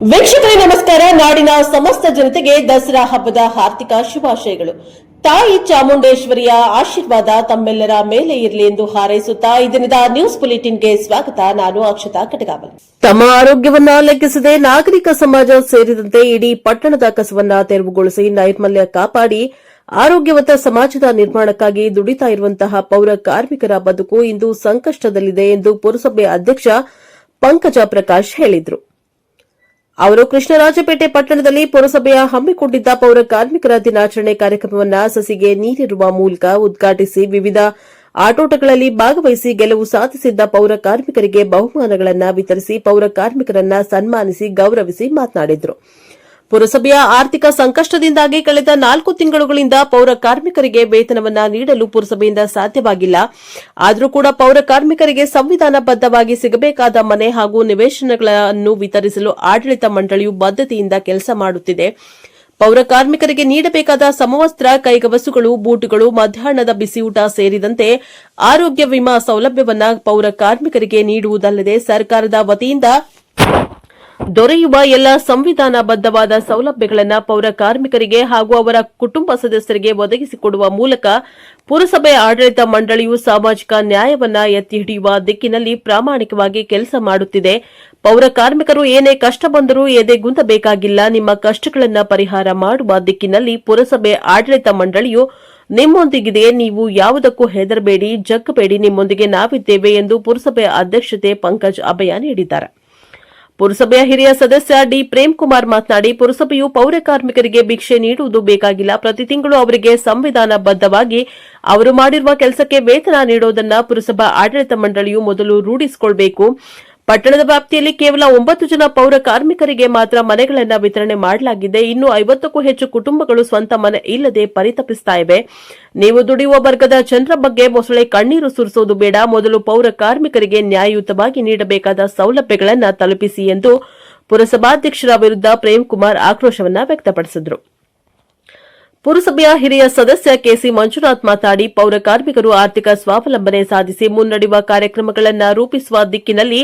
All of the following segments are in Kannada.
ವೀಕ್ಷಕರೇ ನಮಸ್ಕಾರ. ನಾಡಿನ ಸಮಸ್ತ ಜನತೆಗೆ ದಸರಾ ಹಬ್ಬದ ಹಾರ್ದಿಕ ಶುಭಾಶಯಗಳು. ತಾಯಿ ಚಾಮುಂಡೇಶ್ವರಿಯ ಆಶೀರ್ವಾದ ತಮ್ಮೆಲ್ಲರ ಮೇಲೆ ಇರಲಿ ಎಂದು ಹಾರೈಸುತ್ತಾ ಈ ದಿನದ ನ್ಯೂಸ್ ಬುಲೆಟಿನ್ಗೆ ಸ್ವಾಗತ. ನಾನು ಅಕ್ಷತಾ ಕಟಗಾವಲ್. ತಮ್ಮ ಆರೋಗ್ಯವನ್ನ ಲೆಕ್ಕಿಸದೆ ನಾಗರಿಕ ಸಮಾಜ ಸೇರಿದಂತೆ ಇಡೀ ಪಟ್ಟಣದ ಕಸವನ್ನ ತೆರವುಗೊಳಿಸಿ ನೈರ್ಮಲ್ಯ ಕಾಪಾಡಿ ಆರೋಗ್ಯವಂತ ಸಮಾಜದ ನಿರ್ಮಾಣಕ್ಕಾಗಿ ದುಡಿತಾ ಇರುವಂತಹ ಪೌರ ಕಾರ್ಮಿಕರ ಬದುಕು ಇಂದು ಸಂಕಷ್ಟದಲ್ಲಿದೆ ಎಂದು ಪುರಸಭೆ ಅಧ್ಯಕ್ಷ ಪಂಕಜ ಪ್ರಕಾಶ್ ಹೇಳಿದರು. ಅವರು ಕೃಷ್ಣರಾಜಪೇಟೆ ಪಟ್ಟಣದಲ್ಲಿ ಪುರಸಭೆಯ ಹಮ್ಮಿಕೊಂಡಿದ್ದ ಪೌರ ಕಾರ್ಮಿಕರ ದಿನಾಚರಣೆ ಕಾರ್ಯಕ್ರಮವನ್ನು ಸಸಿಗೆ ನೀರಿರುವ ಮೂಲಕ ಉದ್ಘಾಟಿಸಿ ವಿವಿಧ ಆಟೋಟಗಳಲ್ಲಿ ಭಾಗವಹಿಸಿ ಗೆಲುವು ಸಾಧಿಸಿದ್ದ ಪೌರ ಕಾರ್ಮಿಕರಿಗೆ ಬಹುಮಾನಗಳನ್ನು ವಿತರಿಸಿ ಪೌರ ಕಾರ್ಮಿಕರನ್ನ ಸನ್ಮಾನಿಸಿ ಗೌರವಿಸಿ ಮಾತನಾಡಿದರು. ಪುರಸಭೆಯ ಆರ್ಥಿಕ ಸಂಕಷ್ಟದಿಂದಾಗಿ ಕಳೆದ 4 ತಿಂಗಳುಗಳಿಂದ ಪೌರ ಕಾರ್ಮಿಕರಿಗೆ ವೇತನವನ್ನ ನೀಡಲು ಪುರಸಭೆಯಿಂದ ಸಾಧ್ಯವಾಗಿಲ್ಲ. ಆದರೂ ಕೂಡ ಪೌರ ಕಾರ್ಮಿಕರಿಗೆ ಸಂವಿಧಾನಬದ್ದವಾಗಿ ಸಿಗಬೇಕಾದ ಮನೆ ಹಾಗೂ ನಿವೇಶನಗಳನ್ನು ವಿತರಿಸಲು ಆಡಳಿತ ಮಂಡಳಿಯು ಬದ್ಧತೆಯಿಂದ ಕೆಲಸ ಮಾಡುತ್ತಿದೆ. ಪೌರ ಕಾರ್ಮಿಕರಿಗೆ ನೀಡಬೇಕಾದ ಸಮವಸ್ತ್ರ, ಕೈಗವಸುಗಳು, ಬೂಟುಗಳು, ಮಧ್ಯಾಹ್ನದ ಬಿಸಿಯೂಟ ಸೇರಿದಂತೆ ಆರೋಗ್ಯ ವಿಮಾ ಸೌಲಭ್ಯವನ್ನ ಪೌರ ಕಾರ್ಮಿಕರಿಗೆ ನೀಡುವುದಲ್ಲದೆ ಸರ್ಕಾರದ ವತಿಯಿಂದ ದೊರೆಯುವ ಎಲ್ಲ ಸಂವಿಧಾನಬದ್ದವಾದ ಸೌಲಭ್ಯಗಳನ್ನು ಪೌರ ಕಾರ್ಮಿಕರಿಗೆ ಹಾಗೂ ಅವರ ಕುಟುಂಬ ಸದಸ್ಯರಿಗೆ ಒದಗಿಸಿಕೊಡುವ ಮೂಲಕ ಪುರಸಭೆ ಆಡಳಿತ ಮಂಡಳಿಯು ಸಾಮಾಜಿಕ ನ್ಯಾಯವನ್ನ ಎತ್ತಿ ಹಿಡಿಯುವ ದಿಕ್ಕಿನಲ್ಲಿ ಪ್ರಾಮಾಣಿಕವಾಗಿ ಕೆಲಸ ಮಾಡುತ್ತಿದೆ. ಪೌರ ಕಾರ್ಮಿಕರು ಏನೇ ಕಷ್ಟ ಬಂದರೂ ಎದೆಗುಂದಬೇಕಾಗಿಲ್ಲ. ನಿಮ್ಮ ಕಷ್ಟಗಳನ್ನು ಪರಿಹಾರ ಮಾಡುವ ದಿಕ್ಕಿನಲ್ಲಿ ಪುರಸಭೆ ಆಡಳಿತ ಮಂಡಳಿಯು ನಿಮ್ಮೊಂದಿಗಿದೆ. ನೀವು ಯಾವುದಕ್ಕೂ ಹೆದರಬೇಡಿ, ಜಗ್ಗಬೇಡಿ, ನಿಮ್ಮೊಂದಿಗೆ ನಾವಿದ್ದೇವೆ ಎಂದು ಪುರಸಭೆ ಅಧ್ಯಕ್ಷತೆ ಪಂಕಜ್ ಅಭಯ ನೀಡಿದ್ದಾರೆ. ಪುರಸಭೆಯ ಹಿರಿಯ ಸದಸ್ಯ ಡಿ ಪ್ರೇಮ್ಕುಮಾರ್ ಮಾತನಾಡಿ, ಪುರಸಭೆಯು ಪೌರ ಕಾರ್ಮಿಕರಿಗೆ ಭಿಕ್ಷೆ ನೀಡುವುದು ಬೇಕಾಗಿಲ್ಲ. ಪ್ರತಿ ತಿಂಗಳು ಅವರಿಗೆ ಸಂವಿಧಾನಬದ್ದವಾಗಿ ಅವರು ಮಾಡಿರುವ ಕೆಲಸಕ್ಕೆ ವೇತನ ನೀಡುವುದನ್ನು ಪುರಸಭಾ ಆಡಳಿತ ಮಂಡಳಿಯು ಮೊದಲು ರೂಢಿಸಿಕೊಳ್ಳಬೇಕು. ಪಟ್ಟಣದ ವ್ಯಾಪ್ತಿಯಲ್ಲಿ ಕೇವಲ 9 ಜನ ಪೌರ ಕಾರ್ಮಿಕರಿಗೆ ಮಾತ್ರ ಮನೆಗಳನ್ನು ವಿತರಣೆ ಮಾಡಲಾಗಿದೆ. ಇನ್ನು 50ಕ್ಕೂ ಹೆಚ್ಚು ಕುಟುಂಬಗಳು ಸ್ವಂತ ಮನೆ ಇಲ್ಲದೆ ಪರಿತಪಿಸ್ತಾ ಇವೆ. ನೀವು ದುಡಿಯುವ ವರ್ಗದ ಜನರ ಬಗ್ಗೆ ಮೊಸಳೆ ಕಣ್ಣೀರು ಸುರಿಸುವುದು ಬೇಡ. ಮೊದಲು ಪೌರ ಕಾರ್ಮಿಕರಿಗೆ ನ್ಯಾಯಯುತವಾಗಿ ನೀಡಬೇಕಾದ ಸೌಲಭ್ಯಗಳನ್ನು ತಲುಪಿಸಿ ಎಂದು ಪುರಸಭಾಧ್ಯಕ್ಷರ ವಿರುದ್ಧ ಪ್ರೇಮ್ಕುಮಾರ್ ಆಕ್ರೋಶವನ್ನು ವ್ಯಕ್ತಪಡಿಸಿದರು. ಪುರಸಭೆಯ ಹಿರಿಯ ಸದಸ್ಯ ಕೆಸಿ ಮಂಜುನಾಥ್ ಮಾತನಾಡಿ, ಪೌರ ಕಾರ್ಮಿಕರು ಆರ್ಥಿಕ ಸ್ವಾವಲಂಬನೆ ಸಾಧಿಸಿ ಮುನ್ನಡೆಯುವ ಕಾರ್ಯಕ್ರಮಗಳನ್ನು ರೂಪಿಸುವ ದಿಕ್ಕಿನಲ್ಲಿ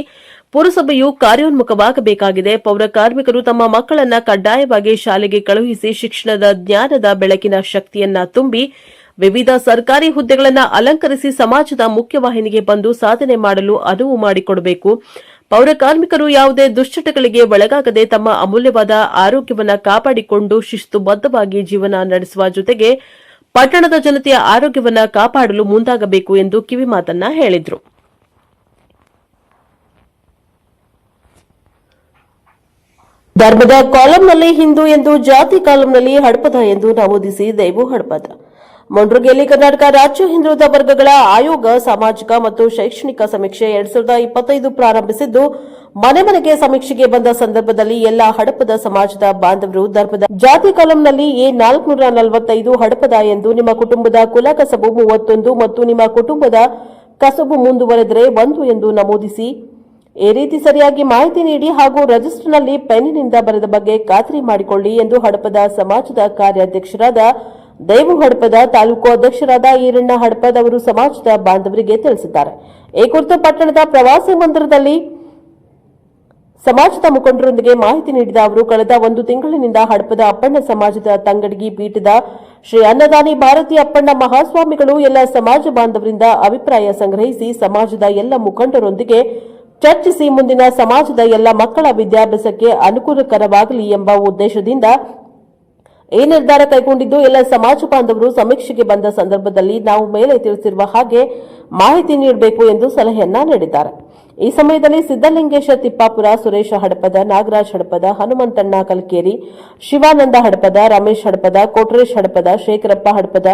ಪುರಸಭೆಯು ಕಾರ್ಯೋನ್ಮುಖವಾಗಬೇಕಾಗಿದೆ. ಪೌರ ಕಾರ್ಮಿಕರು ತಮ್ಮ ಮಕ್ಕಳನ್ನು ಕಡ್ಡಾಯವಾಗಿ ಶಾಲೆಗೆ ಕಳುಹಿಸಿ ಶಿಕ್ಷಣದ ಜ್ಞಾನದ ಬೆಳಕಿನ ಶಕ್ತಿಯನ್ನ ತುಂಬಿ ವಿವಿಧ ಸರ್ಕಾರಿ ಹುದ್ದೆಗಳನ್ನು ಅಲಂಕರಿಸಿ ಸಮಾಜದ ಮುಖ್ಯವಾಹಿನಿಗೆ ಬಂದು ಸಾಧನೆ ಮಾಡಲು ಅನುವು ಮಾಡಿಕೊಡಬೇಕು. ಪೌರ ಕಾರ್ಮಿಕರು ಯಾವುದೇ ದುಶ್ಚಟಗಳಿಗೆ ಒಳಗಾಗದೆ ತಮ್ಮ ಅಮೂಲ್ಯವಾದ ಆರೋಗ್ಯವನ್ನು ಕಾಪಾಡಿಕೊಂಡು ಶಿಸ್ತುಬದ್ದವಾಗಿ ಜೀವನ ನಡೆಸುವ ಜೊತೆಗೆ ಪಟ್ಟಣದ ಜನತೆಯ ಆರೋಗ್ಯವನ್ನು ಕಾಪಾಡಲು ಮುಂದಾಗಬೇಕು ಎಂದು ಕಿವಿಮಾತನ್ನ ಹೇಳಿದರು. ಧರ್ಮದ ಕಾಲಂನಲ್ಲಿ ಹಿಂದೂ ಎಂದು, ಜಾತಿ ಕಾಲಂನಲ್ಲಿ ಹಡಪದ ಎಂದು ನಮೂದಿಸಿ ದೈವ ಹಡಪದ ಮೊಂಡ್ರುಗಿಯಲ್ಲಿ ಕರ್ನಾಟಕ ರಾಜ್ಯ ಹಿಂದುಳಿದ ವರ್ಗಗಳ ಆಯೋಗ ಸಾಮಾಜಿಕ ಮತ್ತು ಶೈಕ್ಷಣಿಕ ಸಮೀಕ್ಷೆ 2025 ಪ್ರಾರಂಭಿಸಿದ್ದು, ಮನೆ ಮನೆಗೆ ಸಮೀಕ್ಷೆಗೆ ಬಂದ ಸಂದರ್ಭದಲ್ಲಿ ಎಲ್ಲಾ ಹಡಪದ ಸಮಾಜದ ಬಾಂಧವರು ಧರ್ಮದ ಜಾತಿ ಕಾಲಂನಲ್ಲಿ A445 ಹಡಪದ ಎಂದು, ನಿಮ್ಮ ಕುಟುಂಬದ ಕುಲ ಕಸಬು 31 ಮತ್ತು ನಿಮ್ಮ ಕುಟುಂಬದ ಕಸಬು ಮುಂದುವರೆದರೆ 1 ಎಂದು ನಮೂದಿಸಿ ಈ ರೀತಿ ಸರಿಯಾಗಿ ಮಾಹಿತಿ ನೀಡಿ ಹಾಗೂ ರಿಜಿಸ್ಟರ್ನಲ್ಲಿ ಪೆನ್ನಿನಿಂದ ಬರೆದ ಬಗ್ಗೆ ಖಾತರಿ ಮಾಡಿಕೊಳ್ಳಿ ಎಂದು ಹಡಪದ ಸಮಾಜದ ಕಾರ್ಯಾಧ್ಯಕ್ಷರಾದ ದೈವ ಹಡಪದ, ತಾಲೂಕು ಅಧ್ಯಕ್ಷರಾದ ಈರಣ್ಣ ಹಡಪದ್ ಅವರು ಸಮಾಜದ ಬಾಂಧವರಿಗೆ ತಿಳಿಸಿದ್ದಾರೆ. ಈ ಕುರಿತು ಪಟ್ಟಣದ ಪ್ರವಾಸಿ ಮಂದಿರದಲ್ಲಿ ಸಮಾಜದ ಮುಖಂಡರೊಂದಿಗೆ ಮಾಹಿತಿ ನೀಡಿದ ಅವರು, ಕಳೆದ 1 ತಿಂಗಳಿನಿಂದ ಹಡಪದ ಅಪ್ಪಣ್ಣ ಸಮಾಜದ ತಂಗಡಗಿ ಪೀಠದ ಶ್ರೀ ಅನ್ನದಾನಿ ಭಾರತಿ ಅಪ್ಪಣ್ಣ ಮಹಾಸ್ವಾಮಿಗಳು ಎಲ್ಲ ಸಮಾಜ ಬಾಂಧವರಿಂದ ಅಭಿಪ್ರಾಯ ಸಂಗ್ರಹಿಸಿ ಸಮಾಜದ ಎಲ್ಲ ಮುಖಂಡರೊಂದಿಗೆ ಚರ್ಚಿಸಿ ಮುಂದಿನ ಸಮಾಜದ ಎಲ್ಲ ಮಕ್ಕಳ ವಿದ್ಯಾಭ್ಯಾಸಕ್ಕೆ ಅನುಕೂಲಕರವಾಗಲಿ ಎಂಬ ಉದ್ದೇಶದಿಂದ ಈ ನಿರ್ಧಾರ ಕೈಗೊಂಡಿದ್ದು, ಎಲ್ಲ ಸಮಾಜ ಬಾಂಧವರು ಸಮೀಕ್ಷೆಗೆ ಬಂದ ಸಂದರ್ಭದಲ್ಲಿ ನಾವು ಮೇಲೆ ತಿಳಿಸಿರುವ ಹಾಗೆ ಮಾಹಿತಿ ನೀಡಬೇಕು ಎಂದು ಸಲಹೆಯನ್ನ ನೀಡಿದ್ದಾರೆ. ಈ ಸಮಯದಲ್ಲಿ ಸಿದ್ದಲಿಂಗೇಶ ತಿಪ್ಪಾಪುರ, ಸುರೇಶ ಹಡಪದ, ನಾಗರಾಜ್ ಹಡಪದ, ಹನುಮಂತಣ್ಣ ಕಲ್ಕೇರಿ, ಶಿವಾನಂದ ಹಡಪದ, ರಮೇಶ್ ಹಡಪದ, ಕೋಟ್ರೇಶ್ ಹಡಪದ, ಶೇಖರಪ್ಪ ಹಡಪದ,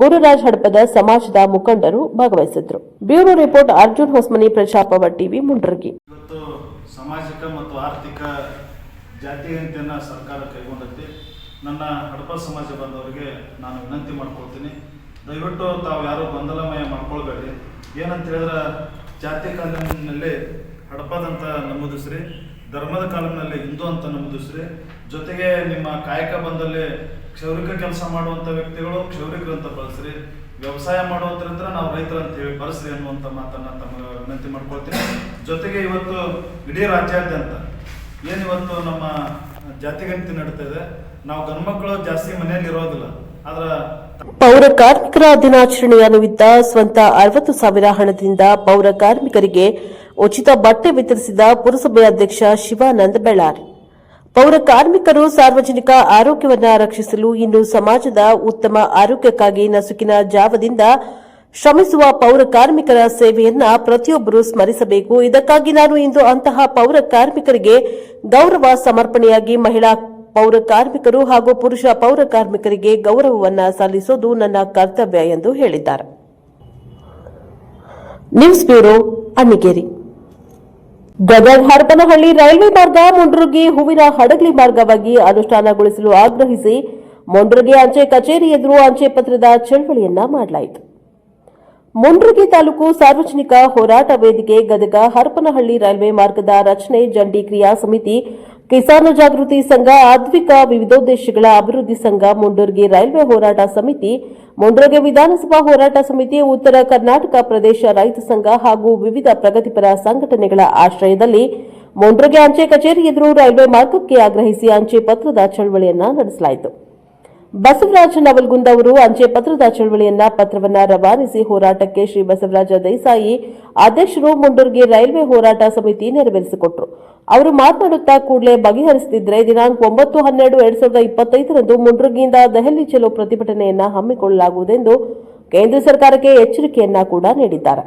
ಗುರುರಾಜ್ ಹಡಪದ ಸಮಾಜದ ಮುಖಂಡರು ಭಾಗವಹಿಸಿದ್ರು. Bureau report Arjun Hosmani, Prajapower TV, Mundargi. ಸಾಮಾಜಿಕ ಮತ್ತು ಆರ್ಥಿಕ ಜಾತೀಯತೆಯನ್ನು ಸರ್ಕಾರ ಕೈಗೊಂಡೈತಿ. ನನ್ನ ಹಡಪ ಸಮಾಜ ಬಂದವರಿಗೆ ನಾನು ವಿನಂತಿ ಮಾಡ್ಕೊಳ್ತೀನಿ, ದಯವಿಟ್ಟು ತಾವು ಯಾರು ಗೊಂದಲಮಯ ಮಾಡ್ಕೊಳ್ಬೇಡಿ. ಏನಂತ ಹೇಳಿದ್ರೆ, ಜಾತಿ ಕಾನೂನಿನಲ್ಲಿ ಹಡಪದಂತ ನಮೂದಿಸ್ರಿ, ಧರ್ಮದ ಕಾಲಂನಲ್ಲಿ ಹಿಂದೂ ಅಂತ ನಮೂದಿಸ್ರಿ. ಜೊತೆಗೆ ನಿಮ್ಮ ಕಾಯಕ ಬಂದಲ್ಲಿ ಕ್ಷೌರಿಕ ಕೆಲಸ ಮಾಡುವಂಥ ವ್ಯಕ್ತಿಗಳು ಕ್ಷೌರಿಕರಂತ ಬಳಸ್ರಿ, ವ್ಯವಸಾಯ ಮಾಡುವಂತರಂದ್ರೆ ನಾವು ರೈತರಂತ ಹೇಳಿ ಬಳಸ್ರಿ ಅನ್ನುವಂಥ ಮಾತನ್ನು ತಮಗೆ ವಿನಂತಿ ಮಾಡ್ಕೊಳ್ತೀನಿ. ಜೊತೆಗೆ ಇವತ್ತು ಇಡೀ ರಾಜ್ಯಾದ್ಯಂತ ಏನಿವತ್ತು ನಮ್ಮ ಜಾತಿಗಣತಿ ನಡೀತಾ ಇದೆ, ನಾವು ಗಂಡ್ಮಕ್ಳು ಜಾಸ್ತಿ ಮನೆಯಲ್ಲಿ ಇರೋದಿಲ್ಲ. ಆದ್ರೆ ಪೌರ ಕಾರ್ಮಿಕರ ದಿನಾಚರಣೆಯ ನಿಮಿತ್ತ ಸ್ವಂತ 60,000 ಹಣದಿಂದ ಪೌರ ಕಾರ್ಮಿಕರಿಗೆ ಉಚಿತ ಬಟ್ಟೆ ವಿತರಿಸಿದ ಪುರಸಭೆ ಅಧ್ಯಕ್ಷ ಶಿವಾನಂದ್ ಬೆಳ್ಳಾರ್. ಪೌರ ಕಾರ್ಮಿಕರು ಸಾರ್ವಜನಿಕ ಆರೋಗ್ಯವನ್ನು ರಕ್ಷಿಸಲು ಇನ್ನು ಸಮಾಜದ ಉತ್ತಮ ಆರೋಗ್ಯಕ್ಕಾಗಿ ನಸುಕಿನ ಜಾವದಿಂದ ಶ್ರಮಿಸುವ ಪೌರ ಕಾರ್ಮಿಕರ ಸೇವೆಯನ್ನ ಪ್ರತಿಯೊಬ್ಬರು ಸ್ಮರಿಸಬೇಕು. ಇದಕ್ಕಾಗಿ ನಾನು ಇಂದು ಅಂತಹ ಪೌರ ಕಾರ್ಮಿಕರಿಗೆ ಗೌರವ ಸಮರ್ಪಣೆಯಾಗಿ ಮಹಿಳಾ ಪೌರ ಕಾರ್ಮಿಕರು ಹಾಗೂ ಪುರುಷ ಪೌರ ಕಾರ್ಮಿಕರಿಗೆ ಗೌರವವನ್ನು ಸಲ್ಲಿಸುವುದು ನನ್ನ ಕರ್ತವ್ಯ ಎಂದು ಹೇಳಿದ್ದಾರೆ. News bureau, Annigeri. Gadag Harapanahalli railway ಮಾರ್ಗ ಮುಂಡ್ರಗಿ ಹೂವಿನ ಹಡಗಲಿ ಮಾರ್ಗವಾಗಿ ಅನುಷ್ಠಾನಗೊಳಿಸಲು ಆಗ್ರಹಿಸಿ ಮುಂಡ್ರಗಿ ಅಂಚೆ ಕಚೇರಿ ಎದುರು ಅಂಚೆ ಪತ್ರದ ಚಳವಳಿಯನ್ನ ಮಾಡಲಾಯಿತು. ಮುಂಡ್ರಗಿ ತಾಲೂಕು ಸಾರ್ವಜನಿಕ ಹೋರಾಟ ವೇದಿಕೆ, ಗದಗ ಹರಪನಹಳ್ಳಿ ರೈಲ್ವೆ ಮಾರ್ಗದ ರಚನೆ ಜಂಟಿ ಕ್ರಿಯಾ ಸಮಿತಿ, ಕಿಸಾನ ಜಾಗೃತಿ ಸಂಘ, ಆದ್ವಿಕ ವಿವಿಧೋದ್ದೇಶಗಳ ಅಭಿವೃದ್ಧಿ ಸಂಘ, ಮುಂಡರ್ಗಿ ರೈಲ್ವೆ ಹೋರಾಟ ಸಮಿತಿ, ಮುಂಡ್ರಗಿ ವಿಧಾನಸಭಾ ಹೋರಾಟ ಸಮಿತಿ, ಉತ್ತರ ಕರ್ನಾಟಕ ಪ್ರದೇಶ ರೈತ ಸಂಘ ಹಾಗೂ ವಿವಿಧ ಪ್ರಗತಿಪರ ಸಂಘಟನೆಗಳ ಆಶ್ರಯದಲ್ಲಿ ಮುಂಡ್ರಗಿ ಅಂಚೆ ಕಚೇರಿ ಎದುರು ರೈಲ್ವೆ ಮಾರ್ಗಕ್ಕೆ ಆಗ್ರಹಿಸಿ ಅಂಚೆ ಪತ್ರದ ಚಳವಳಿಯನ್ನ ನಡೆಸಲಾಯಿತು. ಬಸವರಾಜ ನವಲ್ಗುಂದ ಅವರು ಅಂಚೆ ಪತ್ರದ ಚಳವಳಿಯನ್ನ ಪತ್ರವನ್ನ ರವಾನಿಸಿ ಹೋರಾಟಕ್ಕೆ ಶ್ರೀ ಬಸವರಾಜ ದೇಸಾಯಿ ಅಧ್ಯಕ್ಷರು ಮುಂಡರ್ಗಿ ರೈಲ್ವೆ ಹೋರಾಟ ಸಮಿತಿ ನೆರವೇರಿಸಿಕೊಟ್ಟರು. ಅವರು ಮಾತನಾಡುತ್ತಾ ಕೂಡಲೇ ಬಗೆಹರಿಸದಿದ್ದರೆ ದಿನಾಂಕ 9/12/2025ರಂದು ಮುಂಡರ್ಗಿಯಿಂದ ದೆಹಲಿ ಚಲೋ ಪ್ರತಿಭಟನೆಯನ್ನ ಹಮ್ಮಿಕೊಳ್ಳಲಾಗುವುದೆಂದು ಕೇಂದ್ರ ಸರ್ಕಾರಕ್ಕೆ ಎಚ್ಚರಿಕೆಯನ್ನ ಕೂಡ ನೀಡಿದ್ದಾರೆ.